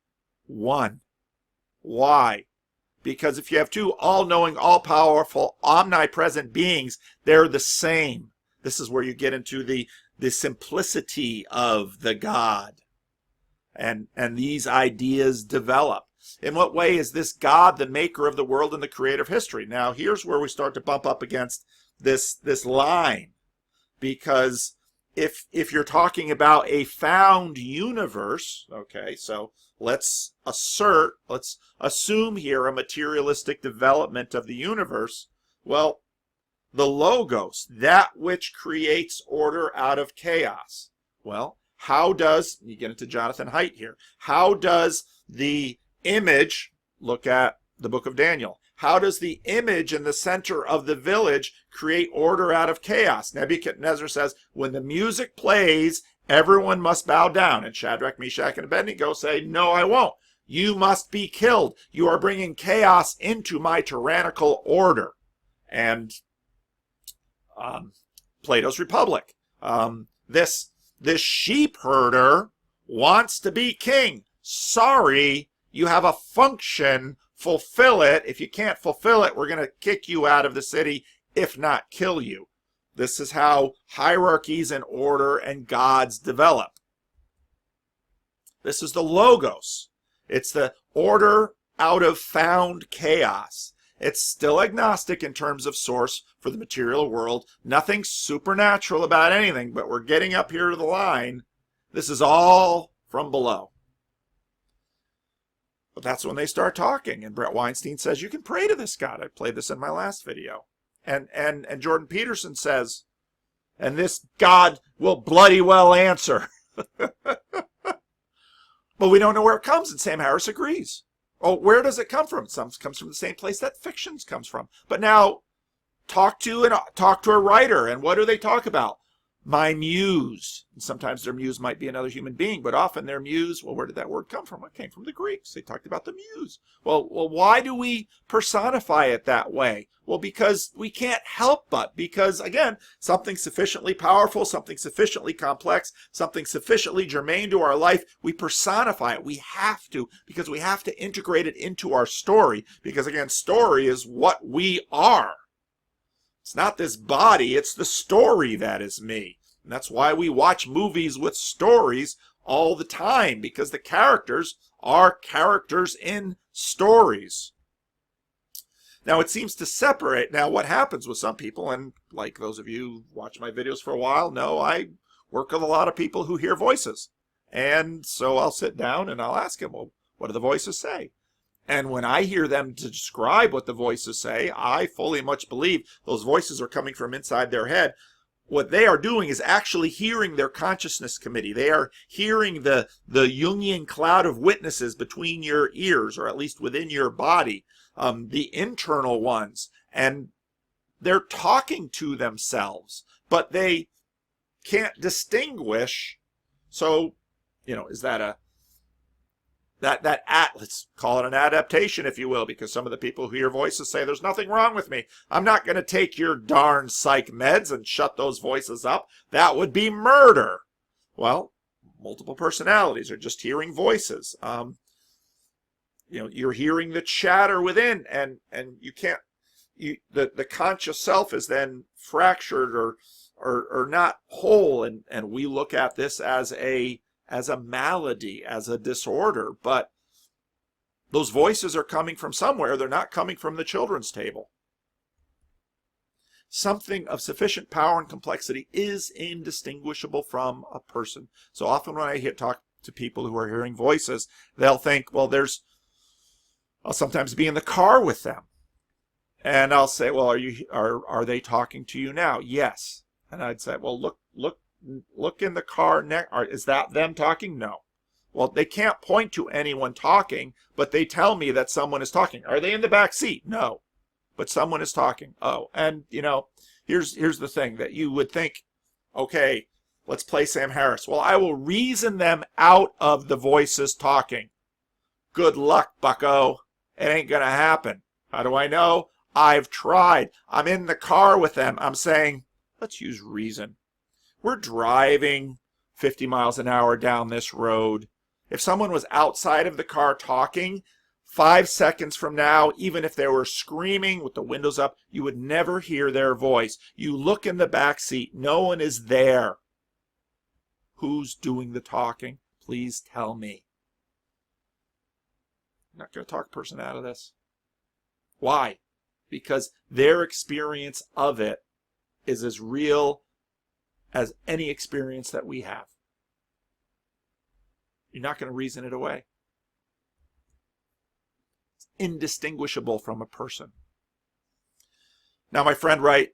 one. Why? Because if you have two all-knowing, all-powerful, omnipresent beings, they're the same. This is where you get into the simplicity of the God. And these ideas develop. In what way is this God the maker of the world and the creator of history? Now, here's where we start to bump up against this line. Because if you're talking about a found universe, okay, so let's assume here a materialistic development of the universe. Well, the logos, that which creates order out of chaos. Well, how does, you get into Jonathan Haidt here, how does the image, look at the book of Daniel, how does the image in the center of the village create order out of chaos? Nebuchadnezzar says, when the music plays, everyone must bow down. And Shadrach, Meshach, and Abednego say, no, I won't. You must be killed. You are bringing chaos into my tyrannical order. And Plato's Republic. This sheep herder wants to be king. Sorry, you have a function. Fulfill it. If you can't fulfill it, we're going to kick you out of the city, if not kill you. This is how hierarchies and order and gods develop. This is the logos. It's the order out of found chaos. It's still agnostic in terms of source for the material world. Nothing supernatural about anything, but we're getting up here to the line. This is all from below. But that's when they start talking, and Brett Weinstein says, you can pray to this God. I played this in my last video. And Jordan Peterson says, and this God will bloody well answer. But we don't know where it comes, and Sam Harris agrees. Oh, where does it come from? Some comes from the same place that fictions comes from. But now, talk to a writer, and what do they talk about? My muse. And sometimes their muse might be another human being, but often their muse, well, where did that word come from? It came from the Greeks. They talked about the muse. Well, why do we personify it that way? Well, because we can't help but. Because, again, something sufficiently powerful, something sufficiently complex, something sufficiently germane to our life, we personify it. We have to, because we have to integrate it into our story. Because, again, story is what we are. It's not this body, it's the story that is me. And that's why we watch movies with stories all the time, because the characters are characters in stories. Now, it seems to separate. Now, what happens with some people, and like those of you who watch my videos for a while know, I work with a lot of people who hear voices. And so I'll sit down and I'll ask them, well, what do the voices say? And when I hear them to describe what the voices say, I fully much believe those voices are coming from inside their head. What they are doing is actually hearing their consciousness committee. They are hearing the Jungian cloud of witnesses between your ears, or at least within your body, the internal ones. And they're talking to themselves, but they can't distinguish. So, is that let's call it an adaptation, if you will, because some of the people who hear voices say there's nothing wrong with me. I'm not going to take your darn psych meds and shut those voices up. That would be murder. Well, multiple personalities are just hearing voices. You're hearing the chatter within, and you can't. The conscious self is then fractured or not whole, and we look at this as a malady, as a disorder. But those voices are coming from somewhere. They're not coming from the children's table. Something of sufficient power and complexity is indistinguishable from a person. So often when I talk to people who are hearing voices, they'll think, well, I'll sometimes be in the car with them, and I'll say, well, are they talking to you now? Yes. And I'd say, well, look in the car. Is that them talking? No. Well, they can't point to anyone talking, but they tell me that someone is talking. Are they in the back seat? No. But someone is talking. Oh, and here's the thing that you would think, okay, let's play Sam Harris. Well, I will reason them out of the voices talking. Good luck, bucko. It ain't gonna happen. How do I know? I've tried. I'm in the car with them. I'm saying, let's use reason. We're driving 50 miles an hour down this road. If someone was outside of the car talking, 5 seconds from now, even if they were screaming with the windows up, you would never hear their voice. You look in the back seat, no one is there. Who's doing the talking? Please tell me. I'm not going to talk a person out of this. Why? Because their experience of it is as real as any experience that we have. You're not going to reason it away. It's indistinguishable from a person. Now, my friend writes,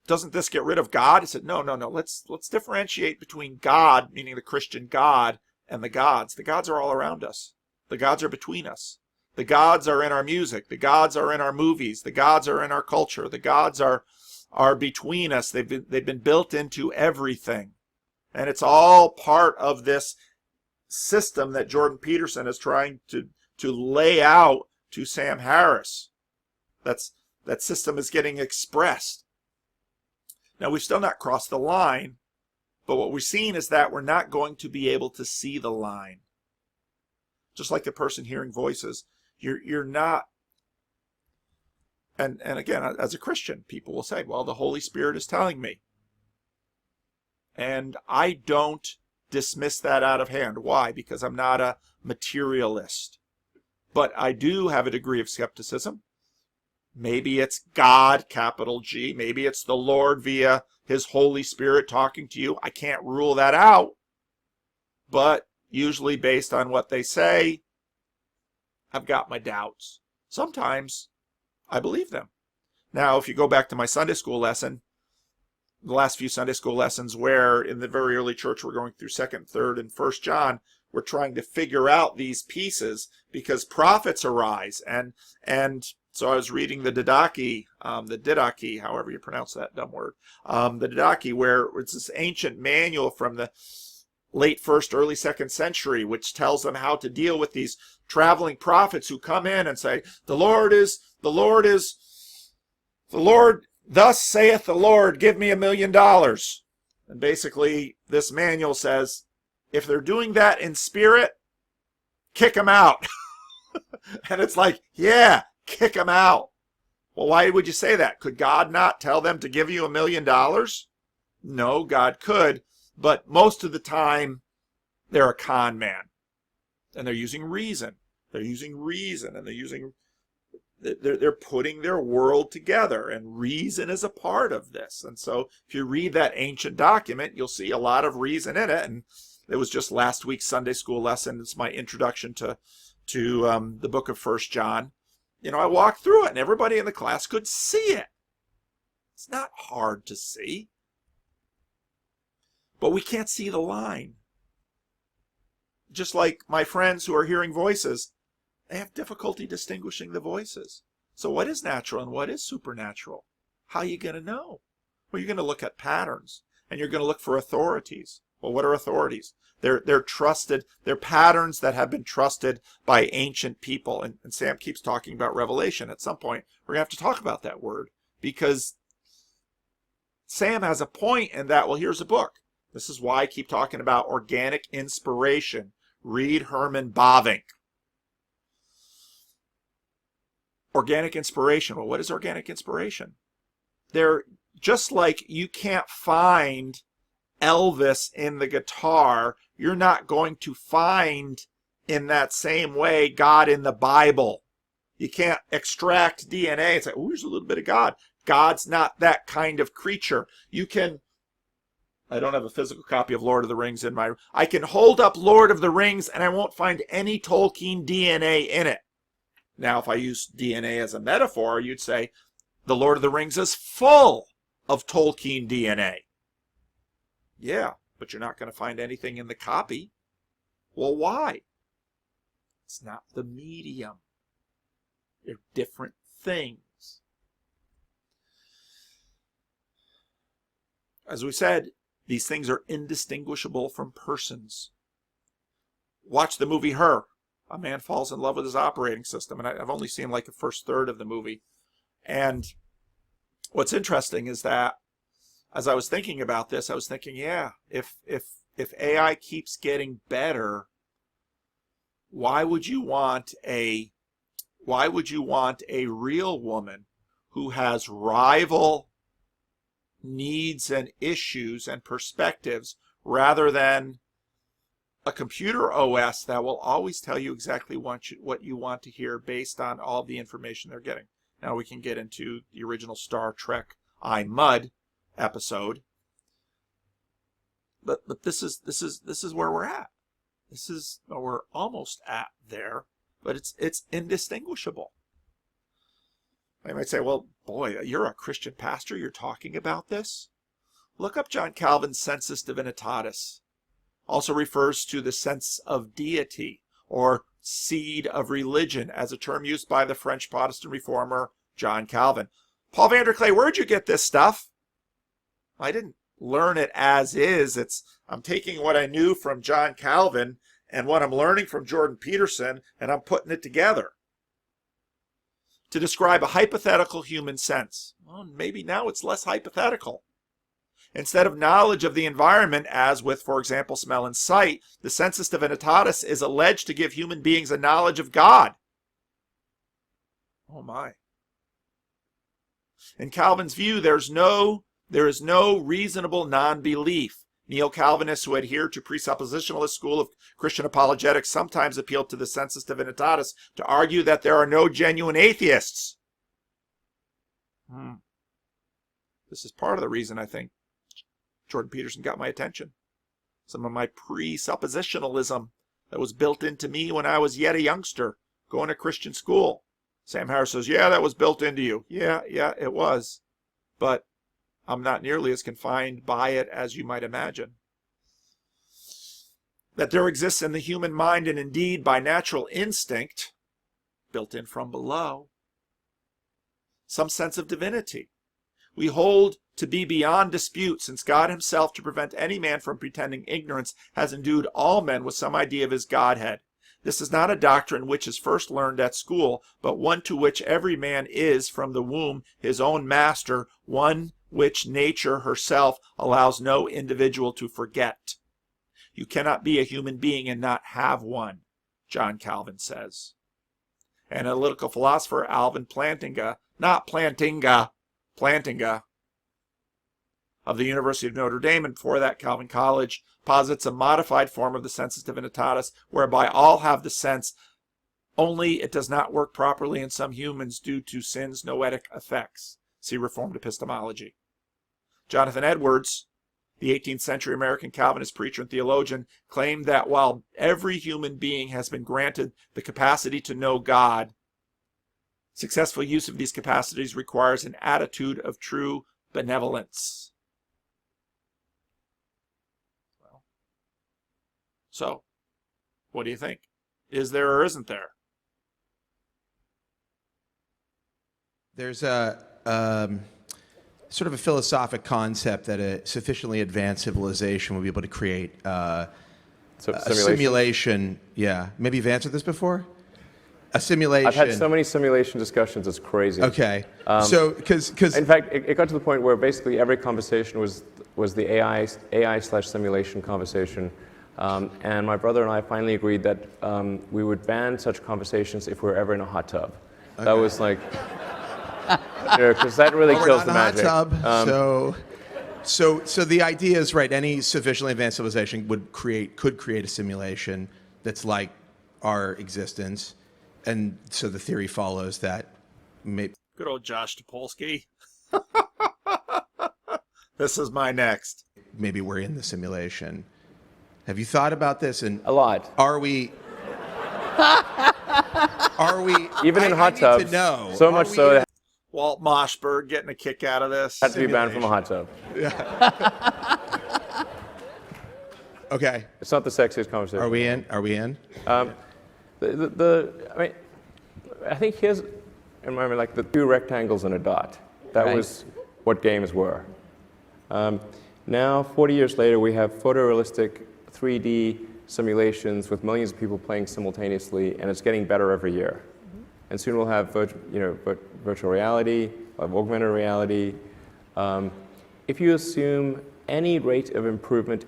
doesn't this get rid of God? He said, no. Let's differentiate between God, meaning the Christian God, and the gods. The gods are all around us. The gods are between us. The gods are in our music. The gods are in our movies. The gods are in our culture. The gods are between us. They've been built into everything. And it's all part of this system that Jordan Peterson is trying to lay out to Sam Harris. That system is getting expressed. Now, we've still not crossed the line, but what we're seeing is that we're not going to be able to see the line. Just like the person hearing voices, you're not. And again, as a Christian, people will say, well, the Holy Spirit is telling me. And I don't dismiss that out of hand. Why? Because I'm not a materialist. But I do have a degree of skepticism. Maybe it's God, capital G. Maybe it's the Lord via his Holy Spirit talking to you. I can't rule that out. But usually based on what they say, I've got my doubts. Sometimes I believe them. Now, if you go back to my Sunday school lesson, the last few Sunday school lessons where in the very early church we're going through 2nd, 3rd, and 1st John, we're trying to figure out these pieces because prophets arise. And so I was reading the Didache, however you pronounce that dumb word, the Didache, where it's this ancient manual from the late 1st, early 2nd century, which tells them how to deal with these traveling prophets who come in and say, the Lord, thus saith the Lord, give me $1 million. And basically, this manual says, if they're doing that in spirit, kick them out. And it's like, yeah, kick them out. Well, why would you say that? Could God not tell them to give you $1 million? No, God could. But most of the time, they're a con man. And they're using reason. They're using reason, and they're putting their world together, and reason is a part of this. And so if you read that ancient document, you'll see a lot of reason in it. And it was just last week's Sunday school lesson. It's my introduction to the book of 1 John. You know, I walked through it, and everybody in the class could see it. It's not hard to see. But we can't see the line. Just like my friends who are hearing voices, they have difficulty distinguishing the voices. So what is natural and what is supernatural? How are you going to know? Well, you're going to look at patterns, and you're going to look for authorities. Well, what are authorities? They're trusted. They're patterns that have been trusted by ancient people. And Sam keeps talking about revelation. At some point, we're going to have to talk about that word, because Sam has a point in that, well, here's a book. This is why I keep talking about organic inspiration. Read Herman Bavinck. Organic inspiration. Well, what is organic inspiration? They're just like you can't find Elvis in the guitar, you're not going to find in that same way God in the Bible. You can't extract DNA and say, oh, here's a little bit of God. God's not that kind of creature. You can, I don't have a physical copy of Lord of the Rings in my, I can hold up Lord of the Rings and I won't find any Tolkien DNA in it. Now, if I use DNA as a metaphor, you'd say the Lord of the Rings is full of Tolkien DNA. Yeah, but you're not going to find anything in the copy. Well, why? It's not the medium. They're different things. As we said, these things are indistinguishable from persons. Watch the movie Her. A man falls in love with his operating system, and I've only seen like the first third of the movie. And what's interesting is that as I was thinking about this, I was thinking, yeah, if AI keeps getting better, why would you want a real woman who has rival needs and issues and perspectives rather than a computer OS that will always tell you exactly what you want to hear based on all the information they're getting? Now we can get into the original Star Trek I Mud episode, but this is where we're at. We're almost at there, but it's indistinguishable. I might say, well, boy, you're a Christian pastor, you're talking about this? Look up John Calvin's Sensus Divinitatus. Also refers to the sense of deity, or seed of religion, as a term used by the French Protestant reformer John Calvin. Paul Vanderklay, where'd you get this stuff? I didn't learn it as is. I'm taking what I knew from John Calvin and what I'm learning from Jordan Peterson, and I'm putting it together to describe a hypothetical human sense. Well, maybe now it's less hypothetical. Instead of knowledge of the environment, as with, for example, smell and sight, the Sensus Divinitatis is alleged to give human beings a knowledge of God. Oh my. In Calvin's view, there is no reasonable non-belief. Neo-Calvinists who adhere to presuppositionalist school of Christian apologetics sometimes appeal to the Sensus Divinitatis to argue that there are no genuine atheists. This is part of the reason I think Jordan Peterson got my attention. Some of my presuppositionalism that was built into me when I was yet a youngster, going to Christian school. Sam Harris says, yeah, that was built into you. Yeah, it was. But I'm not nearly as confined by it as you might imagine. That there exists in the human mind, and indeed by natural instinct, built in from below, some sense of divinity. We hold to be beyond dispute, since God himself, to prevent any man from pretending ignorance, has endued all men with some idea of his Godhead. This is not a doctrine which is first learned at school, but one to which every man is from the womb his own master, one which nature herself allows no individual to forget. You cannot be a human being and not have one, John Calvin says. Analytical philosopher Alvin Plantinga, not Plantinga, Plantinga, of the University of Notre Dame, and before that Calvin College, posits a modified form of the sensus divinitatis, whereby all have the sense, only it does not work properly in some humans due to sin's noetic effects. See Reformed epistemology. Jonathan Edwards, the 18th century American Calvinist preacher and theologian, claimed that while every human being has been granted the capacity to know God, successful use of these capacities requires an attitude of true benevolence. So, what do you think? Is there or isn't there? There's a sort of a philosophic concept that a sufficiently advanced civilization will be able to create a simulation. Yeah, maybe you've answered this before. A simulation. I've had so many simulation discussions; it's crazy. Okay, so because in fact, it got to the point where basically every conversation was the AI/simulation conversation. And my brother and I finally agreed that we would ban such conversations if we were ever in a hot tub. Okay. That was like, because that really kills the magic. Hot tub. So the idea is right. Any sufficiently advanced civilization could create a simulation that's like our existence, and so the theory follows that. Good old Josh Topolsky. This is my next. Maybe we're in the simulation. Have you thought about this? And a lot. Are we? Even in hot tubs? No. So much so that Walt Mossberg getting a kick out of this. Had to be banned from a hot tub. Yeah. Okay. It's not the sexiest conversation. Are we in? Are we in? I mean, I think here's, remember, like the two rectangles and a dot. That was what games were. Now, 40 years later, we have photorealistic 3D simulations with millions of people playing simultaneously, and it's getting better every year. And soon we'll have virtual reality, we'll have augmented reality. If you assume any rate of improvement.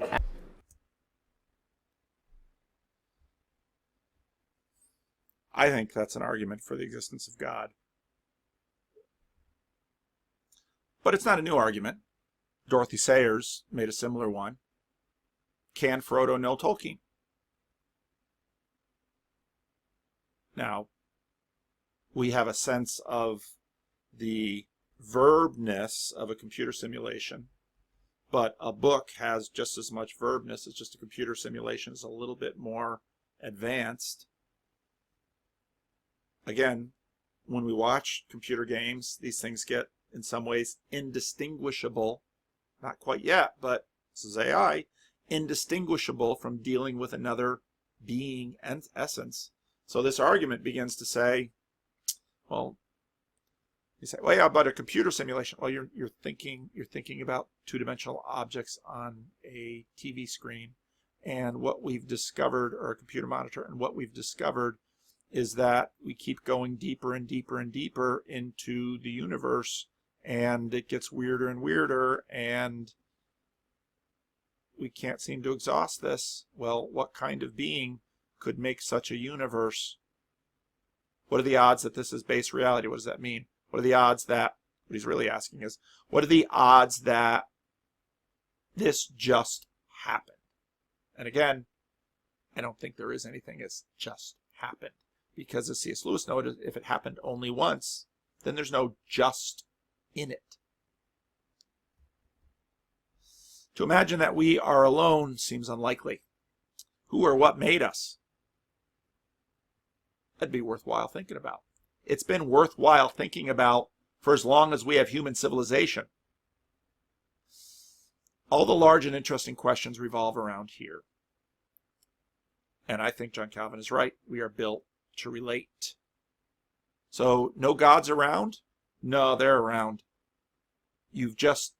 I think that's an argument for the existence of God. But it's not a new argument. Dorothy Sayers made a similar one. Can Frodo know Tolkien? Now, we have a sense of the verbness of a computer simulation, but a book has just as much verbness. It's just a computer simulation is a little bit more advanced. Again, when we watch computer games, these things get, in some ways, indistinguishable. Not quite yet, but this is AI. Indistinguishable from dealing with another being and essence. So this argument begins to say, well, you say, well, yeah, but a computer simulation. Well, you're thinking about two-dimensional objects on a TV screen, and what we've discovered, or a computer monitor, and what we've discovered is that we keep going deeper and deeper and deeper into the universe, and it gets weirder and weirder, and we can't seem to exhaust this. Well, what kind of being could make such a universe? What are the odds that this is base reality? What does that mean? What are the odds that, what he's really asking is, what are the odds that this just happened? And again, I don't think there is anything as just happened. Because as C.S. Lewis noted, if it happened only once, then there's no just in it. To imagine that we are alone seems unlikely. Who or what made us? That'd be worthwhile thinking about. It's been worthwhile thinking about for as long as we have human civilization. All the large and interesting questions revolve around here. And I think John Calvin is right. We are built to relate. So, no gods around? No, they're around. You've just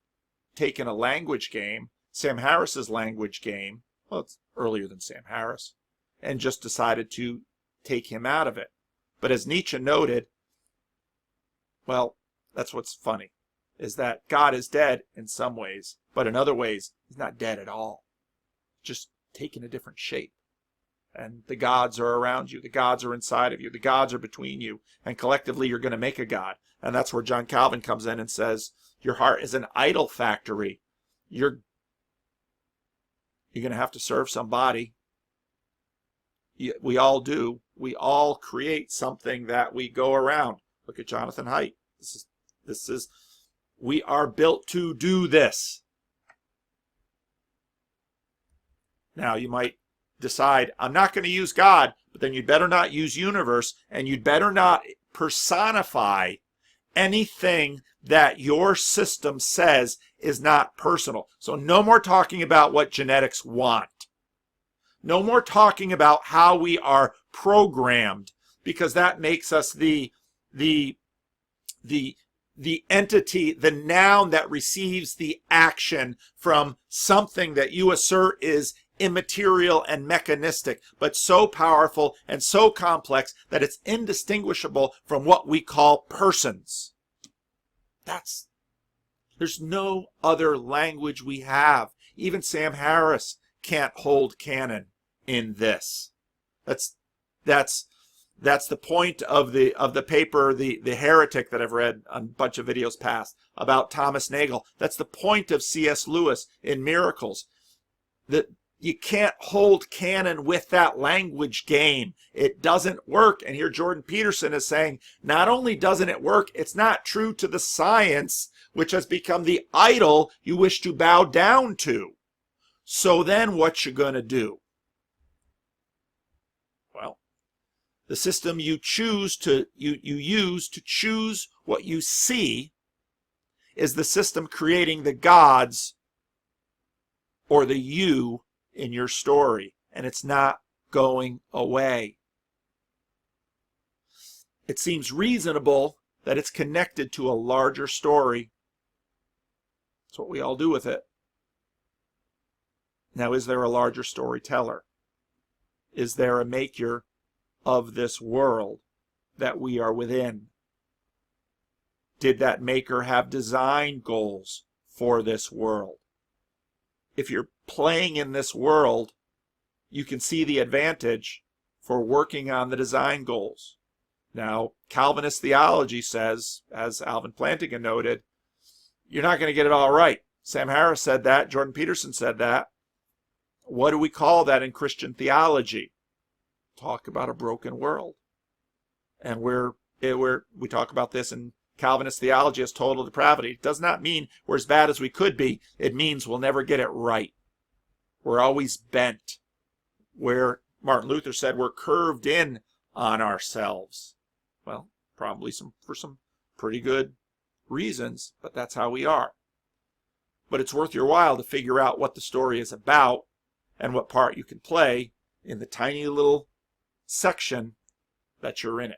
taken a language game, Sam Harris's language game, well, it's earlier than Sam Harris, and just decided to take him out of it. But as Nietzsche noted, well, that's what's funny, is that God is dead in some ways, but in other ways, he's not dead at all. Just taking a different shape. And the gods are around you. The gods are inside of you. The gods are between you. And collectively, you're going to make a god. And that's where John Calvin comes in and says, your heart is an idol factory. You're going to have to serve somebody. We all do. We all create something that we go around. Look at Jonathan Haidt. This is, we are built to do this. Now, you might decide, I'm not going to use God, but then you'd better not use universe, and you'd better not personify anything that your system says is not personal. So no more talking about what genetics want. No more talking about how we are programmed, because that makes us the entity, the noun that receives the action from something that you assert is immaterial and mechanistic, but so powerful and so complex that it's indistinguishable from what we call persons. There's no other language we have. Even Sam Harris can't hold canon in this. That's the point of the paper, the Heretic, that I've read on a bunch of videos past about Thomas Nagel. That's the point of C.S. Lewis in Miracles. That you can't hold canon with that language game. It doesn't work. And here Jordan Peterson is saying, not only doesn't it work, it's not true to the science, which has become the idol you wish to bow down to. So then what you gonna do? Well, the system you use to choose what you see is the system creating the gods or the you in your story, and it's not going away. It seems reasonable that it's connected to a larger story. That's what we all do with it. Now, is there a larger storyteller? Is there a maker of this world that we are within? Did that maker have design goals for this world? If you're playing in this world, you can see the advantage for working on the design goals. Now, Calvinist theology says, as Alvin Plantinga noted, you're not going to get it all right. Sam Harris said that. Jordan Peterson said that. What do we call that in Christian theology? Talk about a broken world. And we talk about this in Calvinist theology as total depravity. It does not mean we're as bad as we could be. It means we'll never get it right. We're always bent. Where Martin Luther said we're curved in on ourselves. Well, probably for some pretty good reasons, but that's how we are. But it's worth your while to figure out what the story is about and what part you can play in the tiny little section that you're in it.